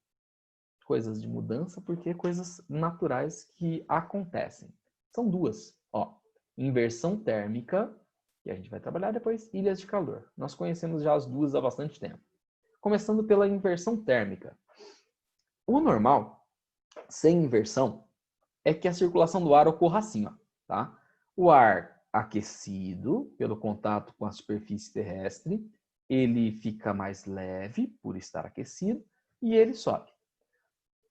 coisas de mudança, porque coisas naturais que acontecem. São duas. Inversão térmica, que a gente vai trabalhar depois, ilhas de calor. Nós conhecemos já as duas há bastante tempo. Começando pela inversão térmica. O normal, sem inversão, é que a circulação do ar ocorra assim, tá? O ar aquecido pelo contato com a superfície terrestre, ele fica mais leve por estar aquecido e ele sobe.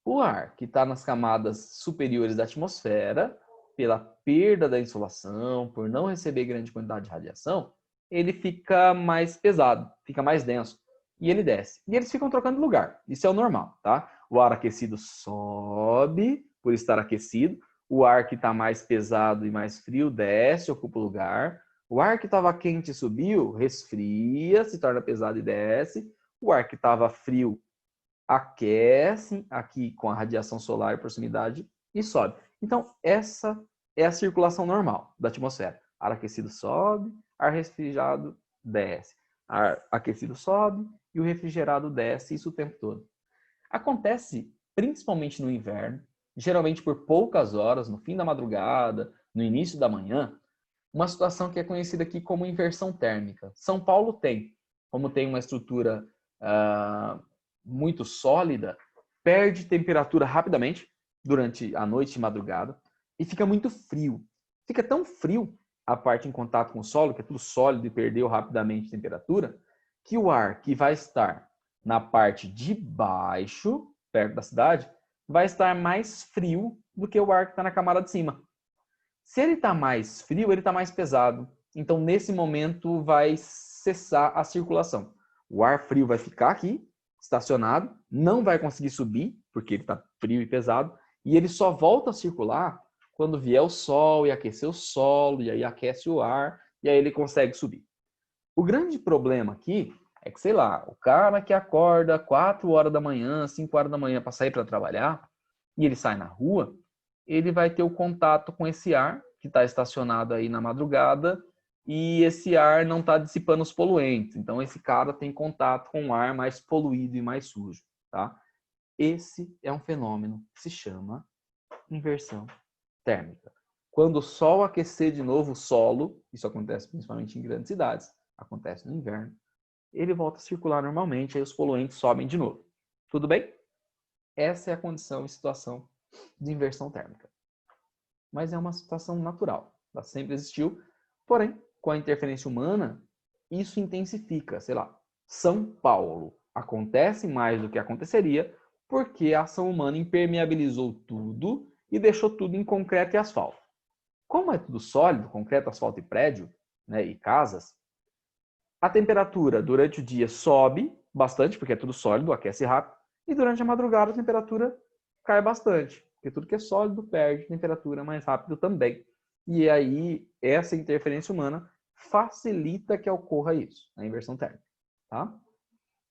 O ar que está nas camadas superiores da atmosfera, pela perda da insolação, por não receber grande quantidade de radiação, ele fica mais pesado, fica mais denso. E ele desce. E eles ficam trocando de lugar. Isso é o normal, tá? O ar aquecido sobe por estar aquecido. O ar que está mais pesado e mais frio desce, ocupa o lugar. O ar que estava quente subiu, resfria, se torna pesado e desce. O ar que estava frio aquece aqui com a radiação solar e proximidade e sobe. Então, essa é a circulação normal da atmosfera. Ar aquecido sobe, ar refrigerado desce. Ar aquecido sobe e o refrigerado desce, isso o tempo todo. Acontece principalmente no inverno, geralmente por poucas horas, no fim da madrugada, no início da manhã, uma situação que é conhecida aqui como inversão térmica. São Paulo tem, como tem uma estrutura muito sólida, perde temperatura rapidamente durante a noite e madrugada e fica muito frio. Fica tão frio a parte em contato com o solo, que é tudo sólido e perdeu rapidamente temperatura, que o ar que vai estar na parte de baixo, perto da cidade, vai estar mais frio do que o ar que está na camada de cima. Se ele está mais frio, ele está mais pesado. Então, nesse momento, vai cessar a circulação. O ar frio vai ficar aqui, estacionado, não vai conseguir subir, porque ele está frio e pesado, e ele só volta a circular quando vier o sol e aquecer o solo, e aí aquece o ar, e aí ele consegue subir. O grande problema aqui é que, sei lá, o cara que acorda 4 horas da manhã, 5 horas da manhã para sair para trabalhar, e ele sai na rua, ele vai ter o contato com esse ar que está estacionado aí na madrugada, e esse ar não está dissipando os poluentes. Então, esse cara tem contato com um ar mais poluído e mais sujo, tá? Esse é um fenômeno que se chama inversão térmica. Quando o sol aquecer de novo o solo, isso acontece principalmente em grandes cidades, acontece no inverno, ele volta a circular normalmente, aí os poluentes sobem de novo. Tudo bem? Essa é a condição e situação de inversão térmica. Mas é uma situação natural, ela sempre existiu, porém, com a interferência humana, isso intensifica. Sei lá, São Paulo acontece mais do que aconteceria porque a ação humana impermeabilizou tudo e deixou tudo em concreto e asfalto. Como é tudo sólido, concreto, asfalto e prédio, né, e casas, a temperatura durante o dia sobe bastante, porque é tudo sólido, aquece rápido, e durante a madrugada a temperatura cai bastante, porque tudo que é sólido perde temperatura mais rápido também. E aí, essa interferência humana facilita que ocorra isso, a inversão térmica. Tá?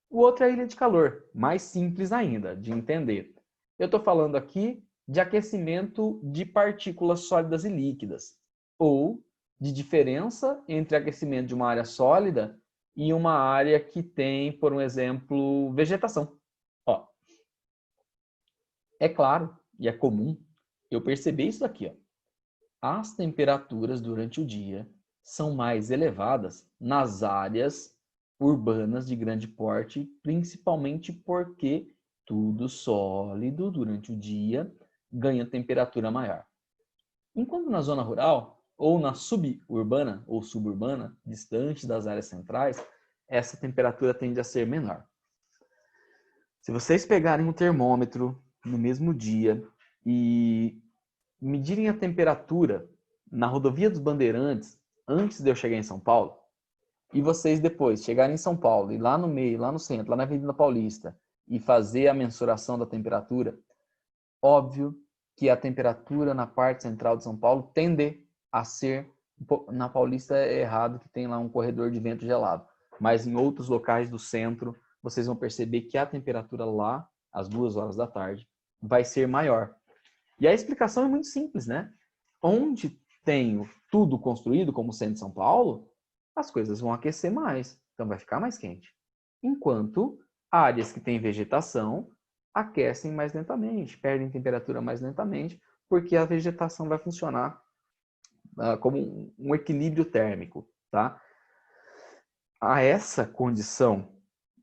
O outro é a ilha de calor, mais simples ainda de entender. Eu estou falando aqui de aquecimento de partículas sólidas e líquidas, ou de diferença entre aquecimento de uma área sólida e uma área que tem, por um exemplo, vegetação. Ó, é claro e é comum eu perceber isso aqui. Ó. As temperaturas durante o dia são mais elevadas nas áreas urbanas de grande porte, principalmente porque tudo sólido durante o dia ganha temperatura maior. Enquanto na zona rural, ou na suburbana ou suburbana, distante das áreas centrais, essa temperatura tende a ser menor. Se vocês pegarem um termômetro no mesmo dia e medirem a temperatura na rodovia dos Bandeirantes antes de eu chegar em São Paulo, e vocês depois chegarem em São Paulo, e lá no meio, lá no centro, lá na Avenida Paulista, e fazer a mensuração da temperatura, óbvio que a temperatura na parte central de São Paulo tende a ser, na Paulista é errado que tem lá um corredor de vento gelado, mas em outros locais do centro, vocês vão perceber que a temperatura lá, às 2 horas da tarde, vai ser maior. E a explicação é muito simples, né? Onde tenho tudo construído, como o centro de São Paulo, as coisas vão aquecer mais, então vai ficar mais quente. Enquanto áreas que têm vegetação aquecem mais lentamente, perdem temperatura mais lentamente, porque a vegetação vai funcionar como um equilíbrio térmico, tá? A essa condição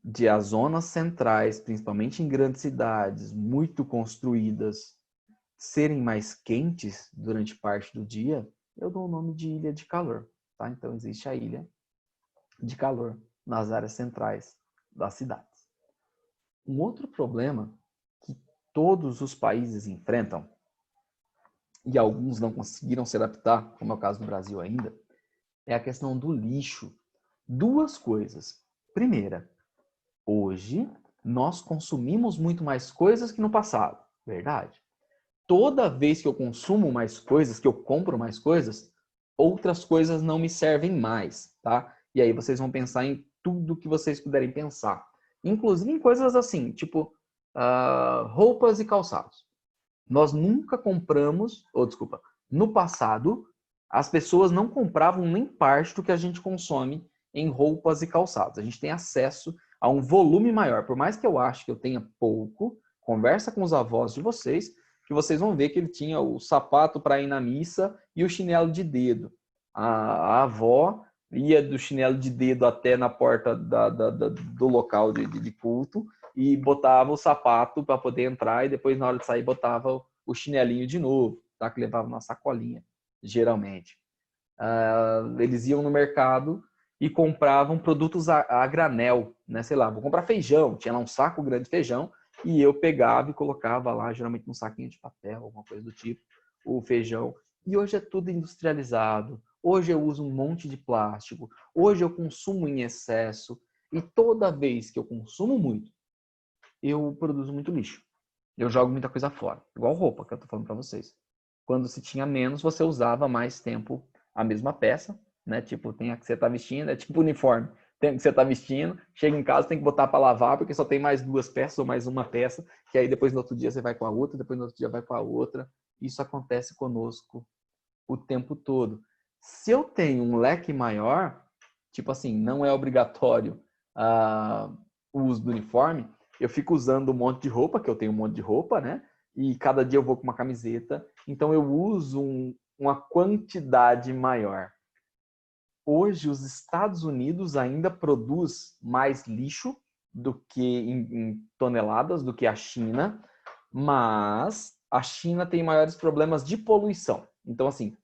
de as zonas centrais, principalmente em grandes cidades muito construídas, serem mais quentes durante parte do dia, eu dou o nome de ilha de calor, tá? Então existe a ilha de calor nas áreas centrais das cidades. Um outro problema que todos os países enfrentam, e alguns não conseguiram se adaptar, como é o caso do Brasil ainda, é a questão do lixo. Duas coisas. Primeira, hoje nós consumimos muito mais coisas que no passado, verdade? Toda vez que eu consumo mais coisas, que eu compro mais coisas, outras coisas não me servem mais, tá? E aí vocês vão pensar em tudo que vocês puderem pensar. Inclusive em coisas assim, tipo roupas e calçados. Nós nunca compramos, no passado, as pessoas não compravam nem parte do que a gente consome em roupas e calçados. A gente tem acesso a um volume maior. Por mais que eu ache que eu tenha pouco, conversa com os avós de vocês, que vocês vão ver que ele tinha o sapato para ir na missa e o chinelo de dedo. A avó ia do chinelo de dedo até na porta do local de culto e botava o sapato para poder entrar e depois, na hora de sair, botava o chinelinho de novo, tá? Que levava uma sacolinha, geralmente. Eles iam no mercado e compravam produtos a granel, né? Sei lá, vou comprar feijão, tinha lá um saco grande de feijão, e eu pegava e colocava lá, geralmente num saquinho de papel, alguma coisa do tipo, o feijão. E hoje é tudo industrializado. Hoje eu uso um monte de plástico. Hoje eu consumo em excesso. E toda vez que eu consumo muito, eu produzo muito lixo. Eu jogo muita coisa fora. Igual roupa, que eu tô falando para vocês. Quando se tinha menos, você usava mais tempo a mesma peça, né? Tipo, tem a que você tá vestindo, é tipo uniforme. Tem a que você tá vestindo, chega em casa, tem que botar para lavar, porque só tem mais 2 peças ou mais uma peça, que aí depois no outro dia você vai com a outra, depois no outro dia vai com a outra. Isso acontece conosco o tempo todo. Se eu tenho um leque maior, tipo assim, não é obrigatório o uso do uniforme, eu fico usando um monte de roupa, que eu tenho um monte de roupa, né? E cada dia eu vou com uma camiseta, então eu uso uma quantidade maior. Hoje, os Estados Unidos ainda produz mais lixo do que em toneladas do que a China, mas a China tem maiores problemas de poluição. Então, assim,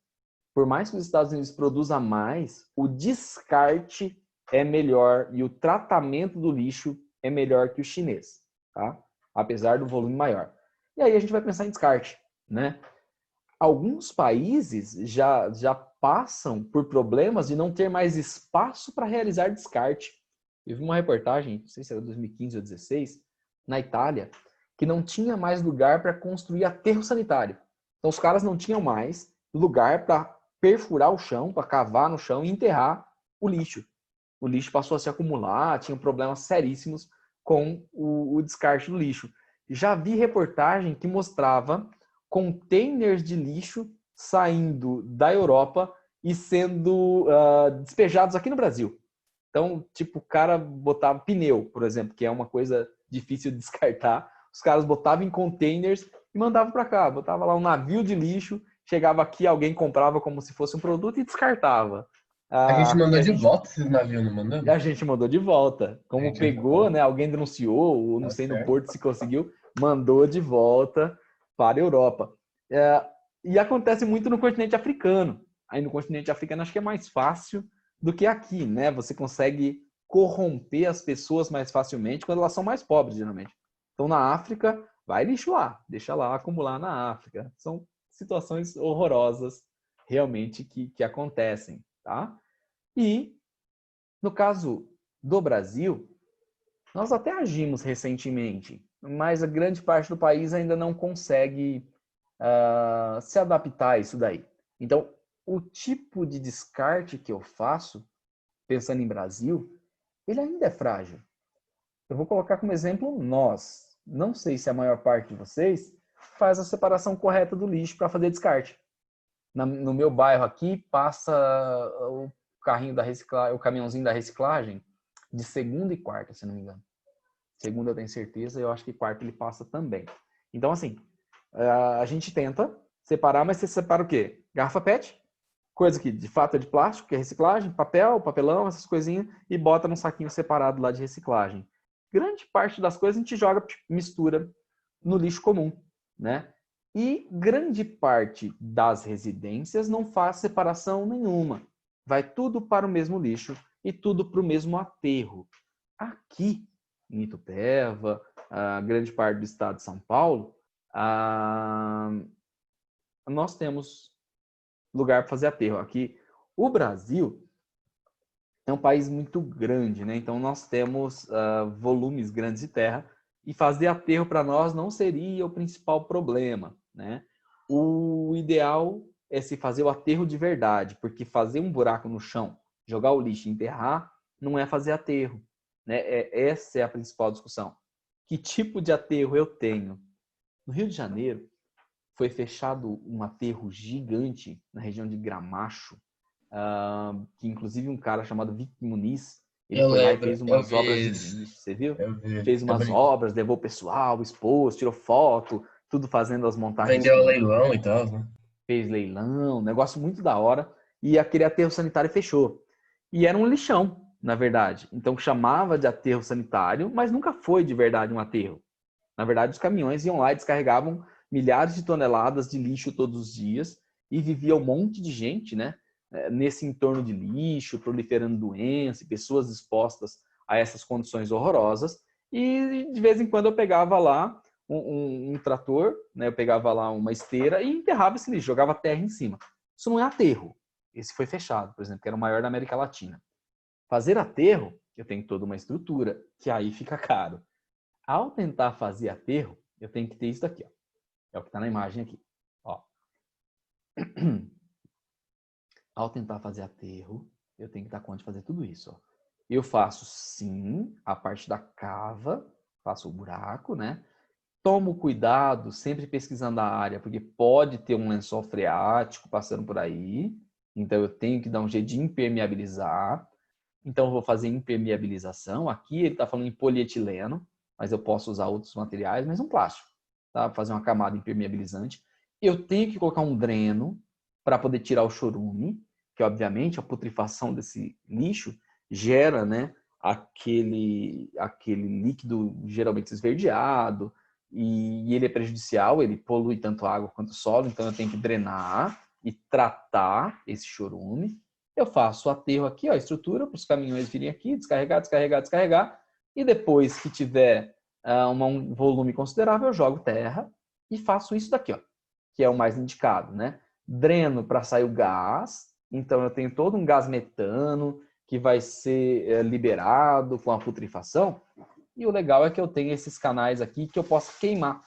por mais que os Estados Unidos produzam mais, o descarte é melhor e o tratamento do lixo é melhor que o chinês, tá? apesar do volume maior. E aí a gente vai pensar em descarte, né? Alguns países já passam por problemas de não ter mais espaço para realizar descarte. Eu vi uma reportagem, não sei se era 2015 ou 2016, na Itália, que não tinha mais lugar para construir aterro sanitário. Então os caras não tinham mais lugar para perfurar o chão, para cavar no chão e enterrar o lixo. O lixo passou a se acumular, tinha problemas seríssimos com o descarte do lixo. Já vi reportagem que mostrava containers de lixo saindo da Europa e sendo despejados aqui no Brasil. Então, tipo, o cara botava pneu, por exemplo, que é uma coisa difícil de descartar. Os caras botavam em containers e mandavam para cá. Botava lá um navio de lixo, chegava aqui, alguém comprava como se fosse um produto e descartava. A gente E mandou a de gente, volta esses navios, não mandamos? a gente mandou de volta. Como gente pegou, mandou. né? Alguém denunciou, ou não Tá sei, no certo. porto se conseguiu, mandou de volta para a Europa. E acontece muito no continente africano. Aí no continente africano acho que é mais fácil do que aqui, né? Você consegue corromper as pessoas mais facilmente quando elas são mais pobres, geralmente. Então na África, vai lixo lá, deixa lá acumular na África. São situações horrorosas realmente que acontecem, tá? E no caso do Brasil, nós até agimos recentemente, mas a grande parte do país ainda não consegue se adaptar a isso daí. Então, o tipo de descarte que eu faço, pensando em Brasil, ele ainda é frágil. Eu vou colocar como exemplo nós. Não sei se a maior parte de vocês faz a separação correta do lixo para fazer descarte. No meu bairro aqui, passa o carrinho da reciclagem, o caminhãozinho da reciclagem de segunda e quarta, se não me engano. Segunda eu tenho certeza, eu acho que quarta ele passa também. Então, assim, a gente tenta separar, mas você separa o quê? Garrafa PET, coisa que de fato é de plástico, que é reciclagem, papel, papelão, essas coisinhas, e bota num saquinho separado lá de reciclagem. Grande parte das coisas a gente joga, mistura no lixo comum, né? E grande parte das residências não faz separação nenhuma. Vai tudo para o mesmo lixo e tudo para o mesmo aterro. Aqui, em Itupeva, a grande parte do estado de São Paulo, nós temos lugar para fazer aterro. Aqui, o Brasil é um país muito grande, né? Então nós temos volumes grandes de terra e fazer aterro para nós não seria o principal problema, né? O ideal é se fazer o aterro de verdade, porque fazer um buraco no chão, jogar o lixo e enterrar, não é fazer aterro, né? Essa é a principal discussão. Que tipo de aterro eu tenho? No Rio de Janeiro, foi fechado um aterro gigante na região de Gramacho, que inclusive um cara chamado Vic Muniz, ele Eu foi lá e lembro, fez eu umas obras vi de isso. lixo, você viu? Eu vi. Fez umas obras, levou o pessoal, expôs, tirou foto, tudo fazendo as montagens Vendeu a com... leilão e tal, né? Fez leilão, negócio muito da hora, e aquele aterro sanitário fechou. E era um lixão, na verdade. Então chamava de aterro sanitário, mas nunca foi de verdade um aterro. Na verdade, os caminhões iam lá e descarregavam milhares de toneladas de lixo todos os dias e vivia um monte de gente, né, nesse entorno de lixo, proliferando doença, pessoas expostas a essas condições horrorosas. E de vez em quando eu pegava lá um trator, né, eu pegava lá uma esteira e enterrava esse lixo, jogava terra em cima. Isso não é aterro. Esse foi fechado, por exemplo, que era o maior da América Latina. Fazer aterro, eu tenho toda uma estrutura, que aí fica caro. Ao tentar fazer aterro, eu tenho que ter isso daqui, ó. É o que está na imagem aqui. Ó. Ao tentar fazer aterro, eu tenho que dar conta de fazer tudo isso. Ó. Eu faço, sim, a parte da cava, faço o buraco, né? Tomo cuidado, sempre pesquisando a área, porque pode ter um lençol freático passando por aí. Então, eu tenho que dar um jeito de impermeabilizar. Então, eu vou fazer impermeabilização. Aqui ele está falando em polietileno, mas eu posso usar outros materiais, mas um plástico, tá? Fazer uma camada impermeabilizante. Eu tenho que colocar um dreno para poder tirar o chorume, que obviamente a putrefação desse lixo gera, né, aquele líquido geralmente esverdeado, e ele é prejudicial, ele polui tanto a água quanto o solo, então eu tenho que drenar e tratar esse chorume. Eu faço o aterro aqui, ó, a estrutura, para os caminhões virem aqui, descarregar, descarregar, descarregar, e depois que tiver um volume considerável, eu jogo terra e faço isso daqui, ó, que é o mais indicado, né? Dreno para sair o gás, então eu tenho todo um gás metano que vai ser liberado com a putrefação, e o legal é que eu tenho esses canais aqui que eu posso queimar,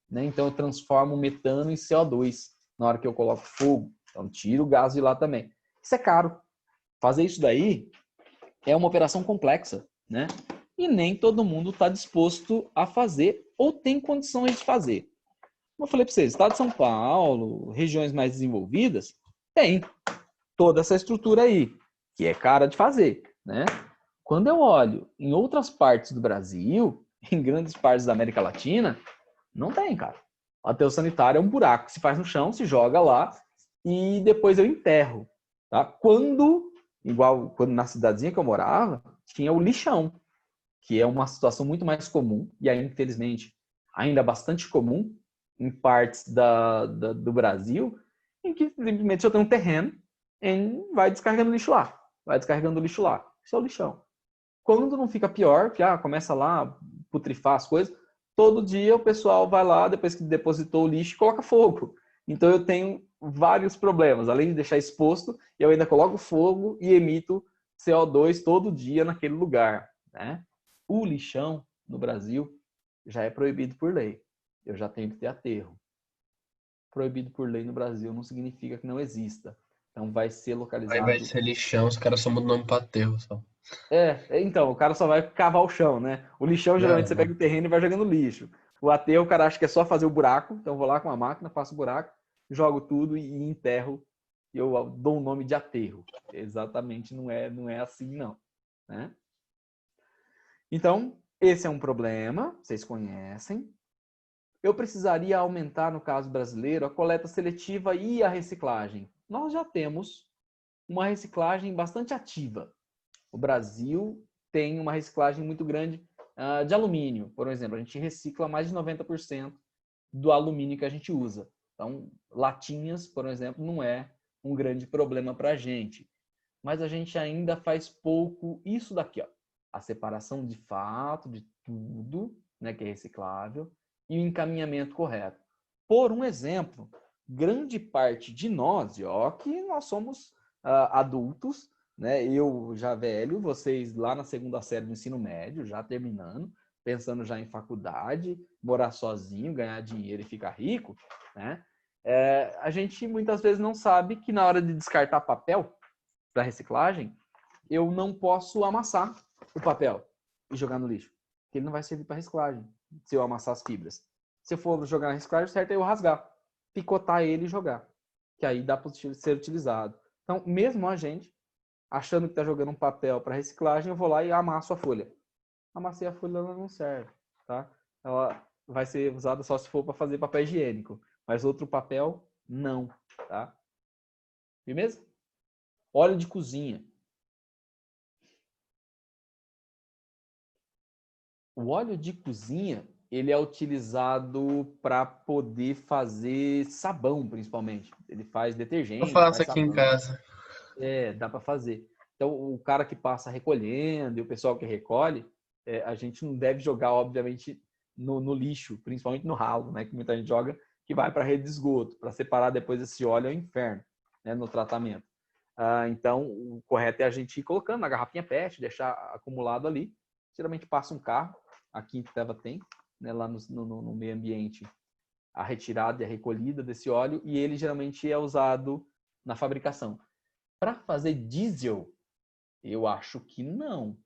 né? Então eu transformo o metano em CO2 na hora que eu coloco fogo, então tiro o gás de lá também. Isso é caro. Fazer isso daí é uma operação complexa, né? E nem todo mundo está disposto a fazer ou tem condições de fazer. Como eu falei para vocês, estado de São Paulo, regiões mais desenvolvidas, tem toda essa estrutura aí, que é cara de fazer, né? Quando eu olho em outras partes do Brasil, em grandes partes da América Latina, não tem, cara. O aterro sanitário é um buraco que se faz no chão, se joga lá e depois eu enterro, tá? Quando na cidadezinha que eu morava, tinha o lixão, que é uma situação muito mais comum, e aí, infelizmente, ainda bastante comum em partes do Brasil, em que simplesmente eu tenho um terreno e vai descarregando lixo lá. Isso é o lixão. Quando não fica pior, que começa lá putrefar as coisas, todo dia o pessoal vai lá, depois que depositou o lixo, coloca fogo. Então eu tenho vários problemas. Além de deixar exposto, eu ainda coloco fogo e emito CO2 todo dia naquele lugar, né? O lixão no Brasil já é proibido por lei. Eu já tenho que ter aterro. Proibido por lei no Brasil não significa que não exista. Então vai ser localizado... Aí vai ser lixão, os caras só mudam o nome pra aterro só. Então, o cara só vai cavar o chão, né? O lixão, geralmente, você pega o terreno e vai jogando lixo. O aterro, o cara acha que é só fazer o buraco. Então, eu vou lá com a máquina, faço o buraco, jogo tudo e enterro. E eu dou o nome de aterro. Exatamente, não é assim, não. Né? Então, esse é um problema, vocês conhecem. Eu precisaria aumentar, no caso brasileiro, a coleta seletiva e a reciclagem. Nós já temos uma reciclagem bastante ativa. O Brasil tem uma reciclagem muito grande de alumínio, por exemplo. A gente recicla mais de 90% do alumínio que a gente usa. Então, latinhas, por exemplo, não é um grande problema para a gente. Mas a gente ainda faz pouco isso daqui, ó. A separação de fato de tudo, né, que é reciclável, e o encaminhamento correto. Por um exemplo, grande parte de nós, ó, que nós somos adultos, né? Eu já velho, vocês lá na segunda série do ensino médio, já terminando, pensando já em faculdade, morar sozinho, ganhar dinheiro e ficar rico, né? A gente muitas vezes não sabe que na hora de descartar papel para reciclagem, eu não posso amassar o papel e jogar no lixo, porque ele não vai servir para reciclagem se eu amassar as fibras. Se eu for jogar na reciclagem, certo é eu rasgar, picotar ele e jogar, que aí dá para ser utilizado. Então, mesmo a gente achando que está jogando um papel para reciclagem, eu vou lá e amasso a folha. Amassei a folha, ela não serve, tá? Ela vai ser usada só se for para fazer papel higiênico, mas outro papel, não, tá? Firmeza? Óleo de cozinha. O óleo de cozinha, ele é utilizado para poder fazer sabão, principalmente. Ele faz detergente, Eu faço faz aqui em sabão. casa. Dá para fazer. Então, o cara que passa recolhendo e o pessoal que recolhe, a gente não deve jogar, obviamente, no lixo, principalmente no ralo, né? Que muita gente joga, que vai para a rede de esgoto. Para separar depois esse óleo é o inferno, né? No tratamento. Então, o correto é a gente ir colocando na garrafinha PET, deixar acumulado ali. Geralmente passa um carro, aqui em Iteva tem, né? Lá no meio ambiente, a retirada e a recolhida desse óleo, e ele geralmente é usado na fabricação. Para fazer diesel, eu acho que não.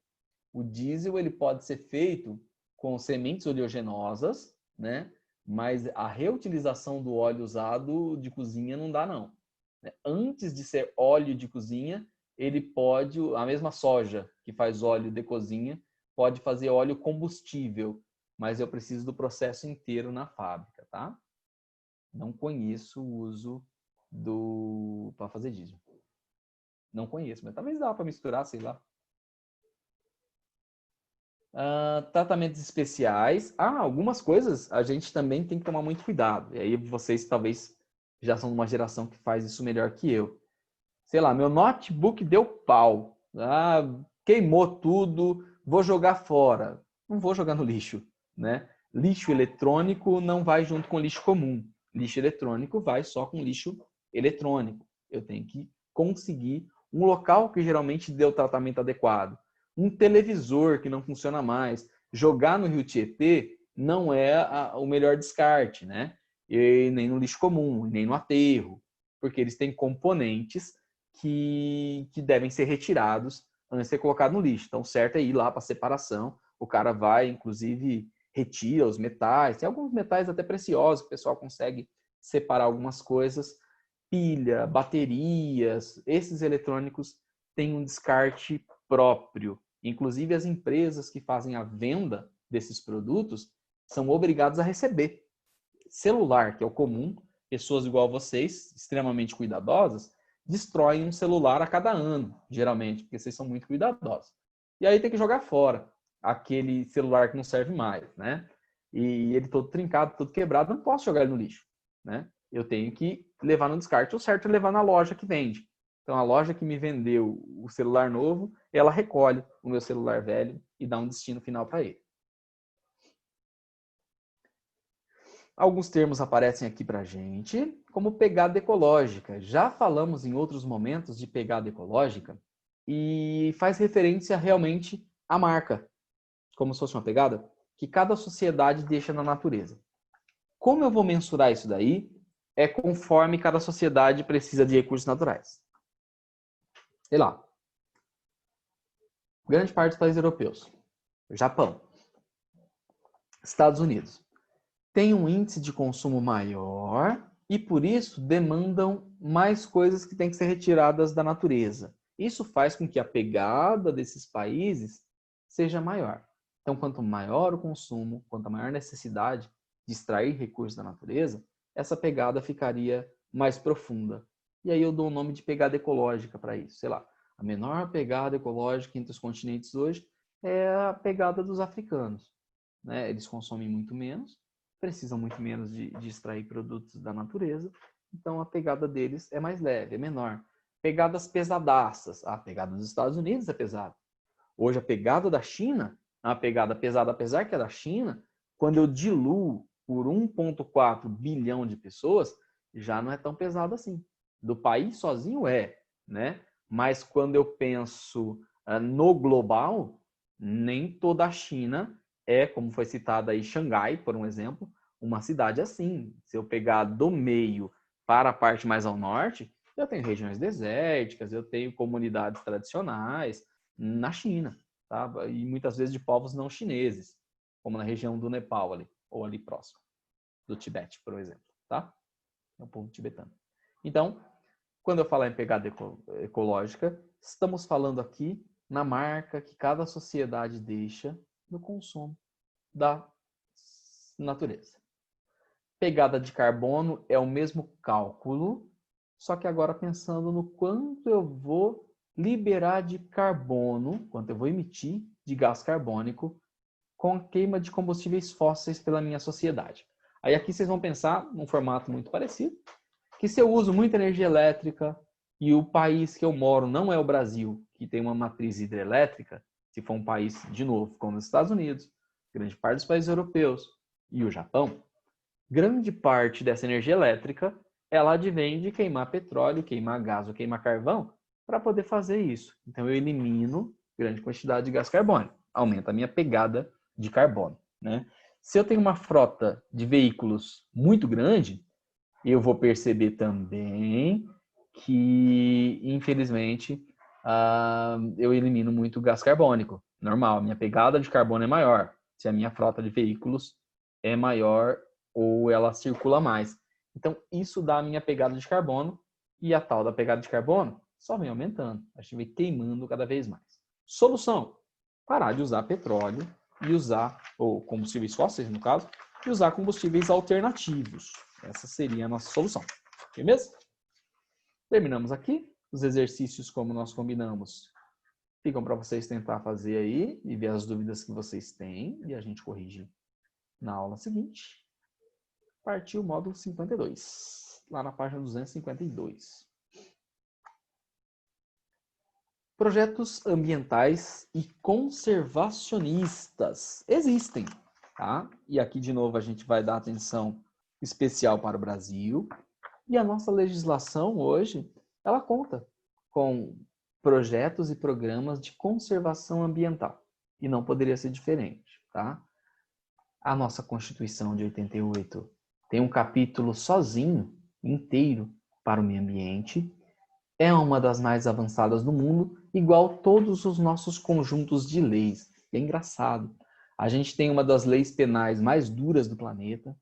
O diesel ele pode ser feito com sementes oleaginosas, né? Mas a reutilização do óleo usado de cozinha não dá, não. Antes de ser óleo de cozinha, ele pode, a mesma soja que faz óleo de cozinha, pode fazer óleo combustível, mas eu preciso do processo inteiro na fábrica, tá? Não conheço o uso para fazer diesel. Não conheço, mas talvez dá para misturar, sei lá. Tratamentos especiais. Algumas coisas a gente também tem que tomar muito cuidado. E aí vocês talvez já são de uma geração que faz isso melhor que eu. Sei lá, meu notebook deu pau. Queimou tudo, vou jogar fora. Não vou jogar no lixo. né? Lixo eletrônico não vai junto com lixo comum. Lixo eletrônico vai só com lixo eletrônico. Eu tenho que conseguir um local que geralmente dê o tratamento adequado. Um televisor que não funciona mais. Jogar no rio Tietê não é o melhor descarte, né? E nem no lixo comum, nem no aterro, porque eles têm componentes que devem ser retirados antes de ser colocado no lixo. Então, o certo é ir lá para separação. O cara vai, inclusive, retira os metais. Tem alguns metais até preciosos que o pessoal consegue separar algumas coisas. Pilha, baterias, esses eletrônicos têm um descarte próprio. Inclusive, as empresas que fazem a venda desses produtos são obrigadas a receber. Celular, que é o comum, pessoas igual a vocês, extremamente cuidadosas, destroem um celular a cada ano, geralmente, porque vocês são muito cuidadosos. E aí tem que jogar fora aquele celular que não serve mais, né? E ele todo trincado, todo quebrado, não posso jogar ele no lixo, né? Eu tenho que levar no descarte. O certo é levar na loja que vende. Então, a loja que me vendeu o celular novo, ela recolhe o meu celular velho e dá um destino final para ele. Alguns termos aparecem aqui para a gente, como pegada ecológica. Já falamos em outros momentos de pegada ecológica e faz referência realmente à marca, como se fosse uma pegada que cada sociedade deixa na natureza. Como eu vou mensurar isso daí? É conforme cada sociedade precisa de recursos naturais. Sei lá. Grande parte dos países europeus. Japão. Estados Unidos. Tem um índice de consumo maior e, por isso, demandam mais coisas que têm que ser retiradas da natureza. Isso faz com que a pegada desses países seja maior. Então, quanto maior o consumo, quanto maior a necessidade de extrair recursos da natureza, essa pegada ficaria mais profunda. E aí eu dou o nome de pegada ecológica para isso. Sei lá, a menor pegada ecológica entre os continentes hoje é a pegada dos africanos, né? Eles consomem muito menos, precisam muito menos de extrair produtos da natureza, então a pegada deles é mais leve, é menor. Pegadas pesadaças. A pegada dos Estados Unidos é pesada. Hoje a pegada da China, a pegada pesada, apesar que é da China, quando eu diluo por 1,4 bilhão de pessoas, já não é tão pesado assim. Do país sozinho é, né? Mas quando eu penso no global, nem toda a China é, como foi citado aí, Xangai, por um exemplo, uma cidade assim. Se eu pegar do meio para a parte mais ao norte, eu tenho regiões desérticas, eu tenho comunidades tradicionais na China, tá? E muitas vezes de povos não chineses, como na região do Nepal ali, ou ali próximo, do Tibete, por exemplo, tá? É o povo tibetano. Então, quando eu falar em pegada ecológica, estamos falando aqui na marca que cada sociedade deixa no consumo da natureza. Pegada de carbono é o mesmo cálculo, só que agora pensando no quanto eu vou liberar de carbono, quanto eu vou emitir de gás carbônico com a queima de combustíveis fósseis pela minha sociedade. Aí aqui vocês vão pensar num formato muito parecido, que se eu uso muita energia elétrica e o país que eu moro não é o Brasil, que tem uma matriz hidrelétrica, se for um país, de novo, como os Estados Unidos, grande parte dos países europeus e o Japão, grande parte dessa energia elétrica ela advém de queimar petróleo, queimar gás ou queimar carvão para poder fazer isso. Então eu elimino grande quantidade de gás carbônico, aumenta a minha pegada de carbono, né? Se eu tenho uma frota de veículos muito grande, eu vou perceber também que, infelizmente, eu elimino muito gás carbônico. Normal, minha pegada de carbono é maior se a minha frota de veículos é maior ou ela circula mais. Então, isso dá a minha pegada de carbono e a tal da pegada de carbono só vem aumentando. A gente vem queimando cada vez mais. Solução: parar de usar petróleo e usar, ou combustíveis fósseis, no caso, e usar combustíveis alternativos. Essa seria a nossa solução. Beleza? Terminamos aqui. Os exercícios, como nós combinamos, ficam para vocês tentar fazer aí e ver as dúvidas que vocês têm e a gente corrige na aula seguinte. Partiu o módulo 52, lá na página 252. Projetos ambientais e conservacionistas existem. tá? E aqui, de novo, a gente vai dar atenção especial para o Brasil. E a nossa legislação hoje, ela conta com projetos e programas de conservação ambiental. E não poderia ser diferente, tá? A nossa Constituição de 88 tem um capítulo sozinho, inteiro, para o meio ambiente. É uma das mais avançadas do mundo, igual todos os nossos conjuntos de leis. É engraçado. A gente tem uma das leis penais mais duras do planeta.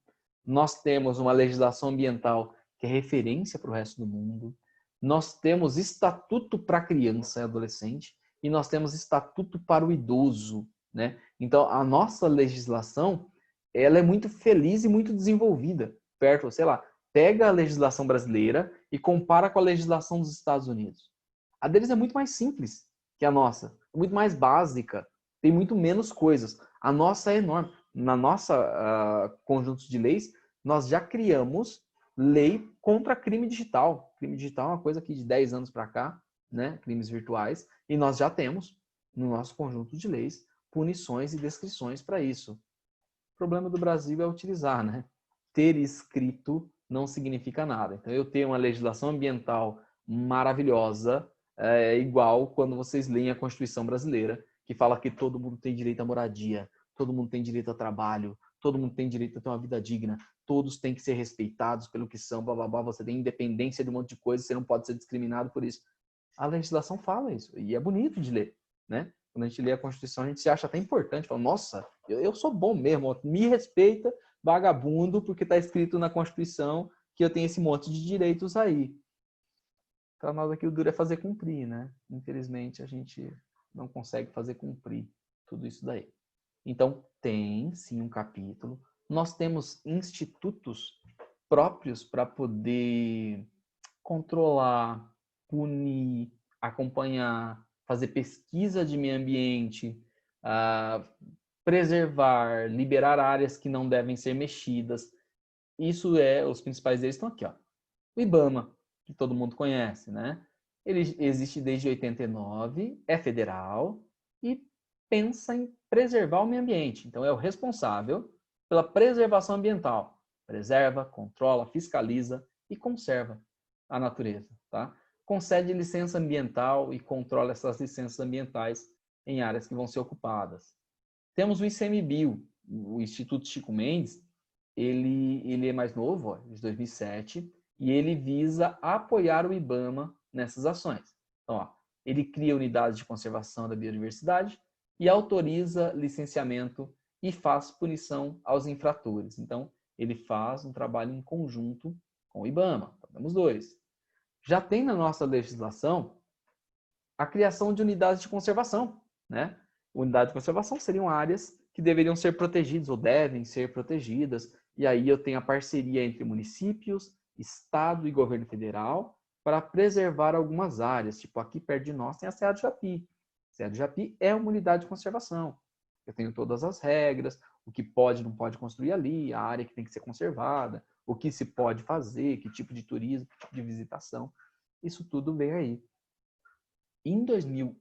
Nós temos uma legislação ambiental que é referência para o resto do mundo. Nós temos estatuto para criança e adolescente e nós temos estatuto para o idoso, né? Então, a nossa legislação, ela é muito feliz e muito desenvolvida. Perto, sei lá, pega a legislação brasileira e compara com a legislação dos Estados Unidos. A deles é muito mais simples que a nossa, muito mais básica, tem muito menos coisas. A nossa é enorme. Na nossa conjunto de leis, nós já criamos lei contra crime digital. Crime digital é uma coisa que de 10 anos para cá, né? Crimes virtuais, e nós já temos no nosso conjunto de leis punições e descrições para isso. O problema do Brasil é utilizar, né? Ter escrito não significa nada. Então, eu tenho uma legislação ambiental maravilhosa, igual quando vocês leem a Constituição brasileira, que fala que todo mundo tem direito à moradia, todo mundo tem direito ao trabalho, todo mundo tem direito a ter uma vida digna, todos têm que ser respeitados pelo que são, blá, blá, blá, você tem independência de um monte de coisa, você não pode ser discriminado por isso. A legislação fala isso, e é bonito de ler, né? Quando a gente lê a Constituição, a gente se acha até importante, fala, nossa, eu sou bom mesmo, me respeita, vagabundo, porque está escrito na Constituição que eu tenho esse monte de direitos aí. Para nós aqui o duro é fazer cumprir, né? Infelizmente, a gente não consegue fazer cumprir tudo isso daí. Então, tem sim um capítulo. Nós temos institutos próprios para poder controlar, punir, acompanhar, fazer pesquisa de meio ambiente, preservar, liberar áreas que não devem ser mexidas. Isso os principais deles estão aqui, ó. O IBAMA, que todo mundo conhece, né? Ele existe desde 89, é federal e pensa em preservar o meio ambiente. Então, é o responsável pela preservação ambiental. Preserva, controla, fiscaliza e conserva a natureza, tá? Concede licença ambiental e controla essas licenças ambientais em áreas que vão ser ocupadas. Temos o ICMBio, o Instituto Chico Mendes, ele é mais novo, ó, de 2007, e ele visa apoiar o IBAMA nessas ações. Então, ó, ele cria unidades de conservação da biodiversidade e autoriza licenciamento e faz punição aos infratores. Então, ele faz um trabalho em conjunto com o IBAMA. Então, temos dois. Já tem na nossa legislação a criação de unidades de conservação, né? Unidades de conservação seriam áreas que deveriam ser protegidas ou devem ser protegidas. E aí eu tenho a parceria entre municípios, Estado e governo federal para preservar algumas áreas. Tipo, aqui perto de nós tem a Serra do Japi. A Serra do Japi é uma unidade de conservação. Eu tenho todas as regras, o que pode e não pode construir ali, a área que tem que ser conservada, o que se pode fazer, que tipo de turismo, que tipo de visitação. Isso tudo vem aí. Em 2000,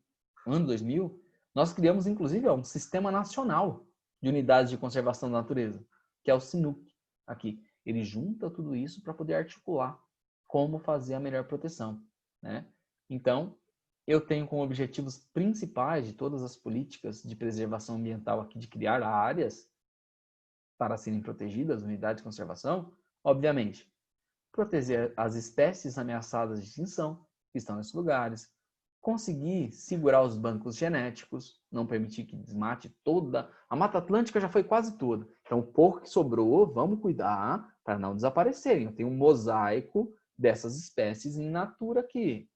ano 2000, nós criamos, inclusive, um sistema nacional de unidades de conservação da natureza, que é o SINUC. Aqui, ele junta tudo isso para poder articular como fazer a melhor proteção, né? Então, eu tenho como objetivos principais de todas as políticas de preservação ambiental aqui, de criar áreas para serem protegidas, unidades de conservação, obviamente, proteger as espécies ameaçadas de extinção que estão nesses lugares, conseguir segurar os bancos genéticos, não permitir que desmate toda. A Mata Atlântica já foi quase toda. Então, o pouco que sobrou, vamos cuidar para não desaparecerem. Eu tenho um mosaico dessas espécies em natura aqui.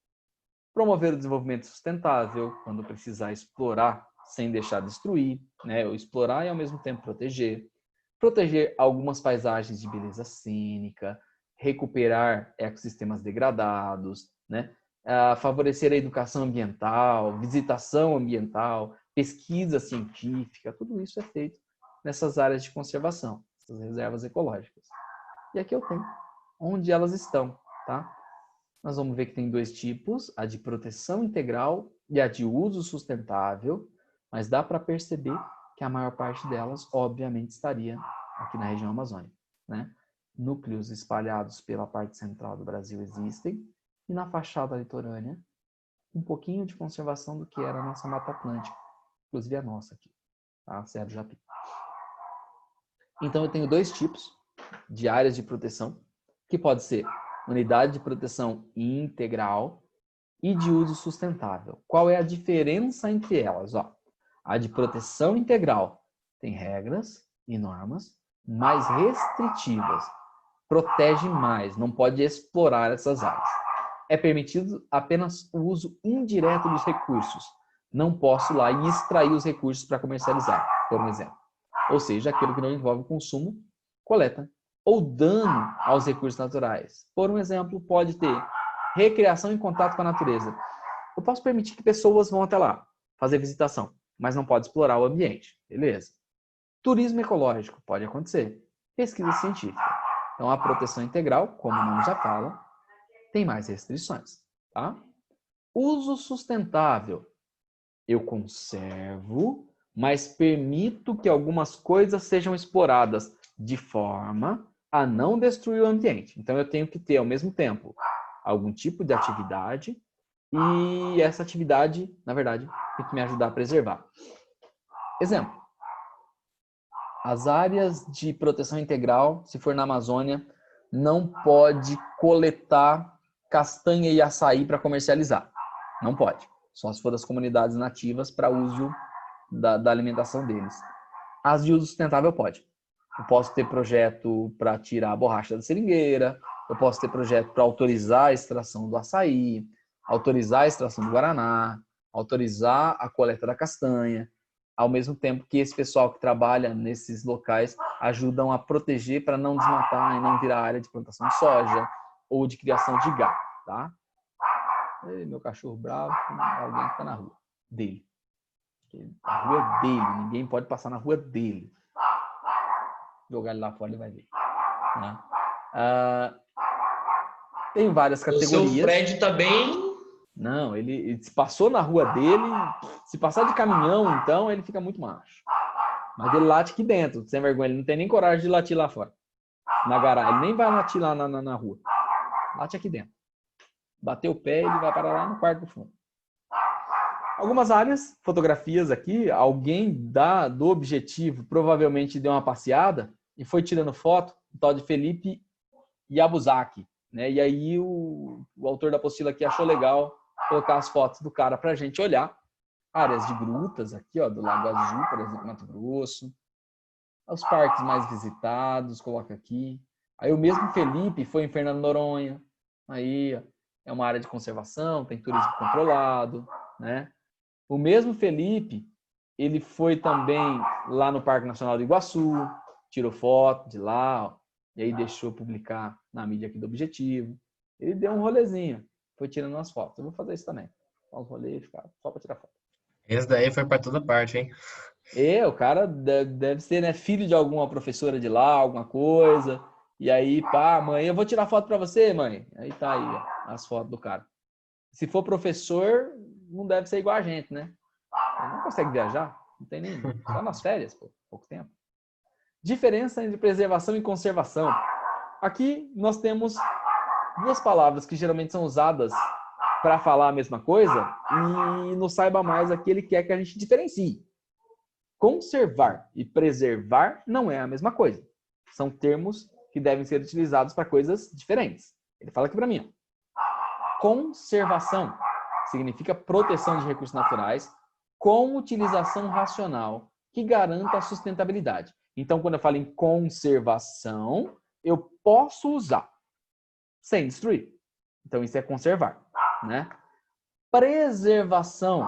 Promover o desenvolvimento sustentável, quando precisar explorar sem deixar destruir, né? Ou explorar e ao mesmo tempo proteger. Proteger algumas paisagens de beleza cênica, recuperar ecossistemas degradados, né? Favorecer a educação ambiental, visitação ambiental, pesquisa científica, tudo isso é feito nessas áreas de conservação, essas reservas ecológicas. E aqui eu tenho onde elas estão, tá? Nós vamos ver que tem dois tipos, a de proteção integral e a de uso sustentável, mas dá para perceber que a maior parte delas, obviamente, estaria aqui na região amazônica, né? Núcleos espalhados pela parte central do Brasil existem, e na fachada litorânea, um pouquinho de conservação do que era a nossa Mata Atlântica, inclusive a nossa aqui, tá? Serra do Japi. Então, eu tenho 2 tipos de áreas de proteção, que pode ser unidade de proteção integral e de uso sustentável. Qual é a diferença entre elas? Ó, a de proteção integral tem regras e normas mais restritivas, protege mais, não pode explorar essas áreas. É permitido apenas o uso indireto dos recursos. Não posso ir lá e extrair os recursos para comercializar, por um exemplo. Ou seja, aquilo que não envolve consumo, coleta ou dano aos recursos naturais. Por um exemplo, pode ter recreação em contato com a natureza. Eu posso permitir que pessoas vão até lá fazer visitação, mas não pode explorar o ambiente. Beleza. Turismo ecológico pode acontecer. Pesquisa científica. Então, a proteção integral, como o nome já fala, tem mais restrições. Tá? Uso sustentável. Eu conservo, mas permito que algumas coisas sejam exploradas de forma a não destruir o ambiente. Então, eu tenho que ter, ao mesmo tempo, algum tipo de atividade e essa atividade, na verdade, tem que me ajudar a preservar. Exemplo. As áreas de proteção integral, se for na Amazônia, não pode coletar castanha e açaí para comercializar. Não pode. Só se for das comunidades nativas para uso da alimentação deles. As de uso sustentável pode. Eu posso ter projeto para tirar a borracha da seringueira, eu posso ter projeto para autorizar a extração do açaí, autorizar a extração do guaraná, autorizar a coleta da castanha, ao mesmo tempo que esse pessoal que trabalha nesses locais ajudam a proteger para não desmatar e não virar área de plantação de soja ou de criação de gado, tá? Ei, meu cachorro bravo, alguém que está na rua dele. A rua é dele, ninguém pode passar na rua dele. Jogar ele lá fora, ele vai ver. Né? Tem várias categorias. O seu Fred tá bem... Não, ele se passou na rua dele, se passar de caminhão, então, ele fica muito macho. Mas ele late aqui dentro, sem vergonha. Ele não tem nem coragem de latir lá fora. Na garagem. Ele nem vai latir lá na rua. Late aqui dentro. Bateu o pé, ele vai parar lá no quarto do fundo. Algumas áreas, fotografias aqui, alguém do objetivo provavelmente deu uma passeada e foi tirando foto, o tal de Felipe Yabuzaki, né? E aí o autor da apostila aqui achou legal colocar as fotos do cara para a gente olhar. Áreas de grutas aqui, ó, do Lago Azul, por exemplo, Mato Grosso. Os parques mais visitados, coloca aqui. Aí o mesmo Felipe foi em Fernando Noronha. Aí ó, é uma área de conservação, tem turismo controlado, né? O mesmo Felipe, ele foi também lá no Parque Nacional do Iguaçu, tirou foto de lá, ó, e aí deixou publicar na mídia aqui do Objetivo. Ele deu um rolezinho, foi tirando umas fotos. Eu vou fazer isso também. Só uns rolês, só para tirar foto. Esse daí foi para toda parte, hein? O cara deve ser, né, filho de alguma professora de lá, alguma coisa. E aí, pá, mãe, eu vou tirar foto para você, mãe. Aí tá aí, ó, as fotos do cara. Se for professor, não deve ser igual a gente, né? Ele não consegue viajar, não tem nem, só nas férias, pô, pouco tempo. Diferença entre preservação e conservação. Aqui nós temos 2 palavras que geralmente são usadas para falar a mesma coisa e no Saiba Mais aqui ele quer que a gente diferencie. Conservar e preservar não é a mesma coisa. São termos que devem ser utilizados para coisas diferentes. Ele fala aqui para mim, ó. Conservação significa proteção de recursos naturais com utilização racional que garanta a sustentabilidade. Então, quando eu falo em conservação, eu posso usar sem destruir. Então, isso é conservar, né? Preservação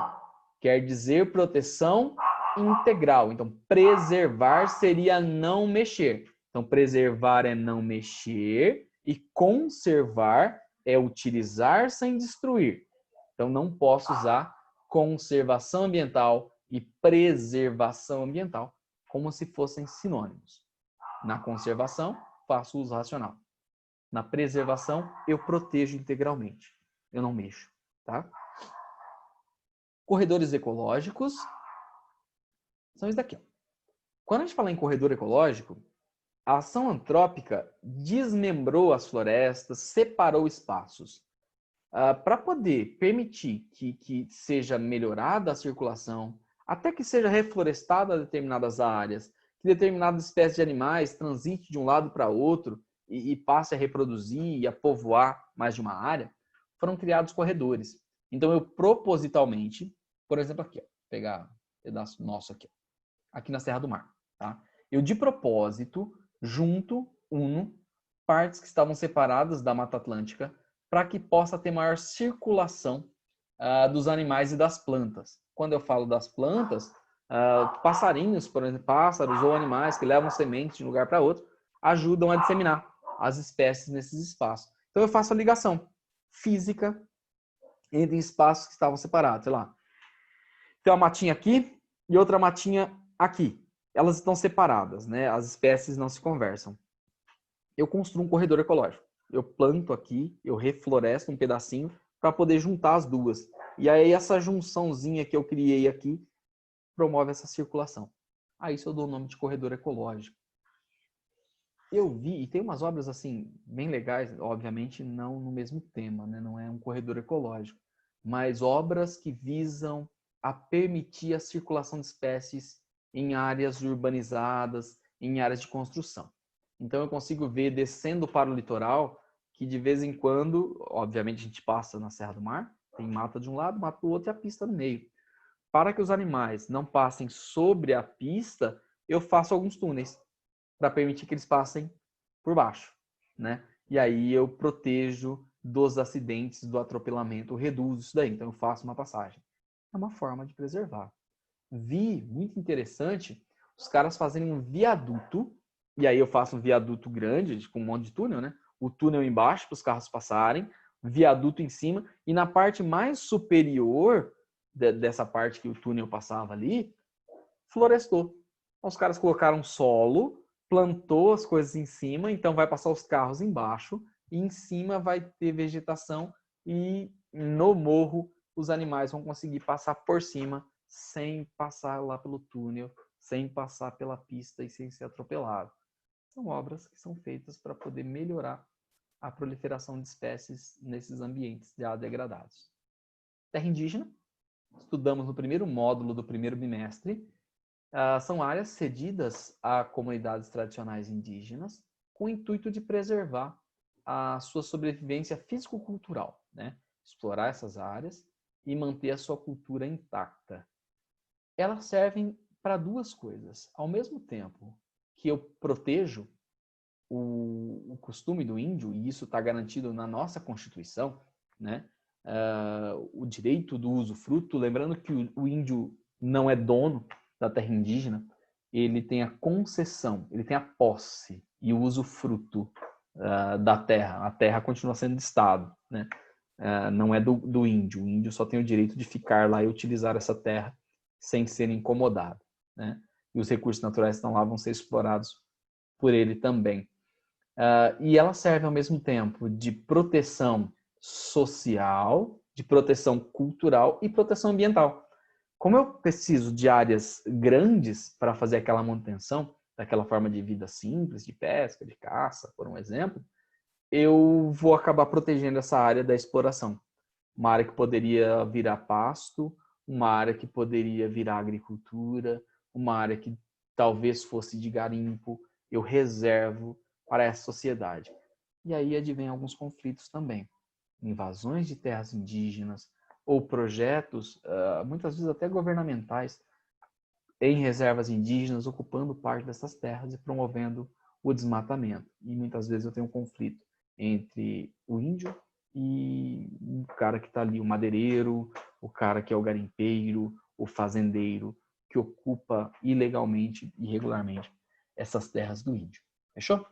quer dizer proteção integral. Então, preservar seria não mexer. Então, preservar é não mexer e conservar é utilizar sem destruir. Então, não posso usar conservação ambiental e preservação ambiental como se fossem sinônimos. Na conservação, faço uso racional. Na preservação, eu protejo integralmente. Eu não mexo, tá? Corredores ecológicos são isso daqui, ó. Quando a gente fala em corredor ecológico, a ação antrópica desmembrou as florestas, separou espaços. Para poder permitir que seja melhorada a circulação, até que seja reflorestada determinadas áreas, que determinadas espécies de animais transitem de um lado para outro e passe a reproduzir e a povoar mais de uma área, foram criados corredores. Então, eu propositalmente, por exemplo, aqui, ó, pegar um pedaço nosso aqui, ó, aqui na Serra do Mar, tá? Eu, de propósito, uno partes que estavam separadas da Mata Atlântica para que possa ter maior circulação dos animais e das plantas. Quando eu falo das plantas, passarinhos, por exemplo, pássaros ou animais que levam sementes de um lugar para outro, ajudam a disseminar as espécies nesses espaços. Então eu faço a ligação física entre espaços que estavam separados. Sei lá, tem uma matinha aqui e outra matinha aqui. Elas estão separadas, né? As espécies não se conversam. Eu construo um corredor ecológico. Eu planto aqui, eu refloresto um pedacinho para poder juntar as duas. E aí essa junçãozinha que eu criei aqui promove essa circulação. A isso eu dou o nome de corredor ecológico. Eu vi, e tem umas obras assim bem legais, obviamente não no mesmo tema, né? Não é um corredor ecológico, mas obras que visam a permitir a circulação de espécies em áreas urbanizadas, em áreas de construção. Então eu consigo ver descendo para o litoral que de vez em quando, obviamente a gente passa na Serra do Mar, tem mata de um lado, mata do outro e a pista no meio. Para que os animais não passem sobre a pista, eu faço alguns túneis para permitir que eles passem por baixo, né? E aí eu protejo dos acidentes, do atropelamento, eu reduzo isso daí. Então eu faço uma passagem. É uma forma de preservar. Vi, muito interessante, os caras fazerem um viaduto, e aí eu faço um viaduto grande, com um monte de túnel, né? O túnel embaixo para os carros passarem, viaduto em cima, e na parte mais superior dessa parte que o túnel passava ali, florestou. Os caras colocaram solo, plantou as coisas em cima, então vai passar os carros embaixo, e em cima vai ter vegetação, e no morro os animais vão conseguir passar por cima, sem passar lá pelo túnel, sem passar pela pista e sem ser atropelado. São obras que são feitas para poder melhorar a proliferação de espécies nesses ambientes já degradados. Terra indígena, estudamos no primeiro módulo do primeiro bimestre, são áreas cedidas a comunidades tradicionais indígenas com o intuito de preservar a sua sobrevivência físico-cultural, né? Explorar essas áreas e manter a sua cultura intacta. Elas servem para duas coisas. Ao mesmo tempo que eu protejo o costume do índio, e isso está garantido na nossa Constituição, né? O direito do usufruto, lembrando que o índio não é dono da terra indígena, ele tem a concessão, ele tem a posse e o usufruto da terra. A terra continua sendo do Estado, né? Não é do índio. O índio só tem o direito de ficar lá e utilizar essa terra sem ser incomodado, né? E os recursos naturais que estão lá vão ser explorados por ele também. E ela serve ao mesmo tempo de proteção social, de proteção cultural e proteção ambiental. Como eu preciso de áreas grandes para fazer aquela manutenção, daquela forma de vida simples, de pesca, de caça, por um exemplo, eu vou acabar protegendo essa área da exploração. Uma área que poderia virar pasto, uma área que poderia virar agricultura, uma área que talvez fosse de garimpo, eu reservo para essa sociedade. E aí advém alguns conflitos também. Invasões de terras indígenas ou projetos, muitas vezes até governamentais, em reservas indígenas, ocupando parte dessas terras e promovendo o desmatamento. E muitas vezes eu tenho um conflito entre o índio e o cara que está ali, o madeireiro, o cara que é o garimpeiro, o fazendeiro, que ocupa ilegalmente, irregularmente, essas terras do índio. Fechou?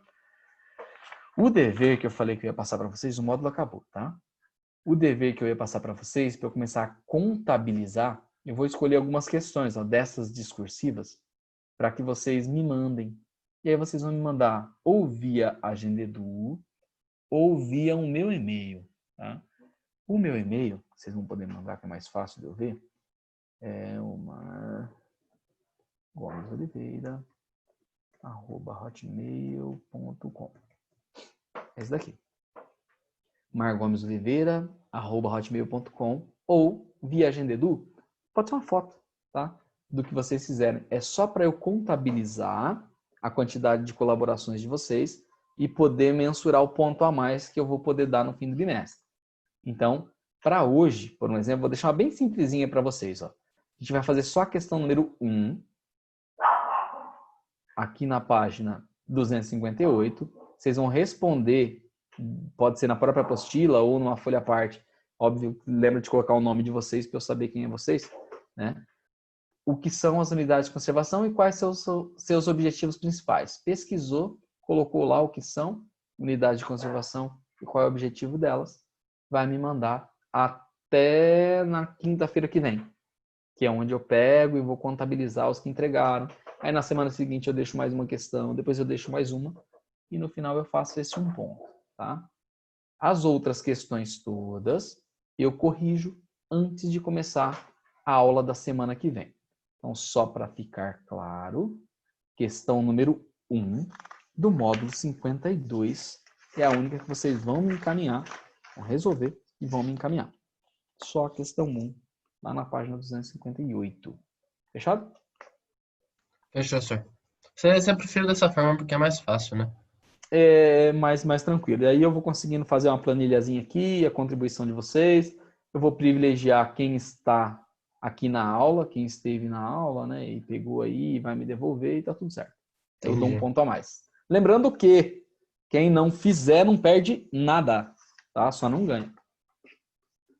O dever que eu falei que eu ia passar para vocês, o módulo acabou, tá? O dever que eu ia passar para vocês, para eu começar a contabilizar, eu vou escolher algumas questões dessas discursivas para que vocês me mandem. E aí vocês vão me mandar ou via Agendedu ou via o meu e-mail, tá? O meu e-mail, vocês vão poder mandar, que é mais fácil de eu ver, é Omar Gomes Oliveira, margomesolivera@hotmail.com. Esse daqui. margomesolivera@hotmail.com ou via Agendedu, pode ser uma foto, tá? Do que vocês fizerem. É só para eu contabilizar a quantidade de colaborações de vocês e poder mensurar o ponto a mais que eu vou poder dar no fim do bimestre. Então, para hoje, por um exemplo, vou deixar uma bem simplesinha para vocês. Ó. A gente vai fazer só a questão número 1, aqui na página 258. Vocês vão responder, pode ser na própria apostila ou numa folha à parte. Óbvio, lembra de colocar o nome de vocês para eu saber quem é vocês, né? O que são as unidades de conservação e quais são os seus objetivos principais. Pesquisou, colocou lá o que são unidades de conservação e qual é o objetivo delas. Vai me mandar até na quinta-feira que vem, que é onde eu pego e vou contabilizar os que entregaram. Aí na semana seguinte eu deixo mais uma questão, depois eu deixo mais uma e no final eu faço esse um ponto, tá? As outras questões todas eu corrijo antes de começar a aula da semana que vem. Então, só para ficar claro, questão número 1 do módulo 52 é a única que vocês vão me encaminhar, vão resolver e vão me encaminhar. Só a questão 1, lá na página 258. Fechado? Fechou, senhor. Você prefere dessa forma porque é mais fácil, né? É mais tranquilo. E aí eu vou conseguindo fazer uma planilhazinha aqui, a contribuição de vocês. Eu vou privilegiar quem está aqui na aula, quem esteve na aula, né, e pegou aí, vai me devolver e tá tudo certo. Eu dou um Entendi. ponto a mais. Lembrando que quem não fizer não perde nada, tá? Só não ganha.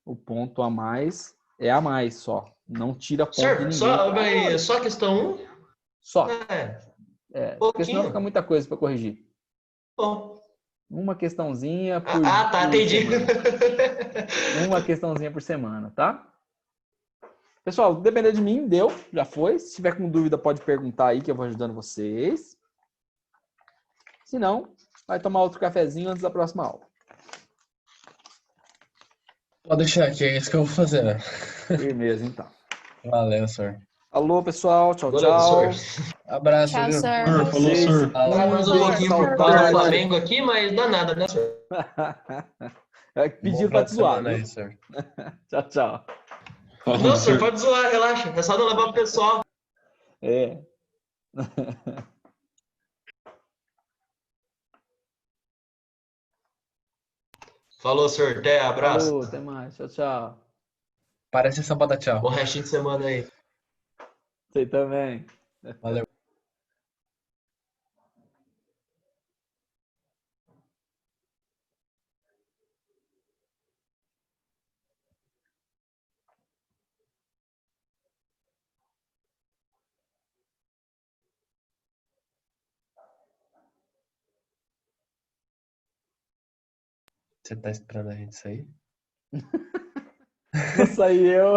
O ponto a mais é a mais só. Não tira ponto de Senhor, ninguém. só questão 1? Só. Porque senão fica Pouquinho. muita coisa para corrigir. Bom. Uma questãozinha por Tá, entendi. semana. Uma questãozinha por semana, tá? Pessoal, depender de mim, deu, já foi. Se tiver com dúvida, pode perguntar aí que eu vou ajudando vocês. Se não, vai tomar outro cafezinho antes da próxima aula. Pode deixar aqui, é isso que eu vou fazer, né? Firmeza, então. Valeu, senhor. Alô, pessoal. Tchau, Valeu, tchau. senhor. Abraço, Tchau, viu? senhor. Senhor, falou, Vocês senhor. Dá mais um usem pouquinho por causa do saudade. Flamengo aqui, mas dá nada, né, senhor? Pediram Bom pra te zoar, semana viu? aí, senhor. Tchau, tchau. Falou, Não, senhor, senhor. pode zoar, relaxa. É só não levar pro pessoal. É. Falou, senhor. Até, abraço. Falou, até mais. Tchau, tchau. Parece sábado, tchau. Bom restinho de semana aí. Você também. Valeu. Você tá esperando a gente sair? Não saí eu.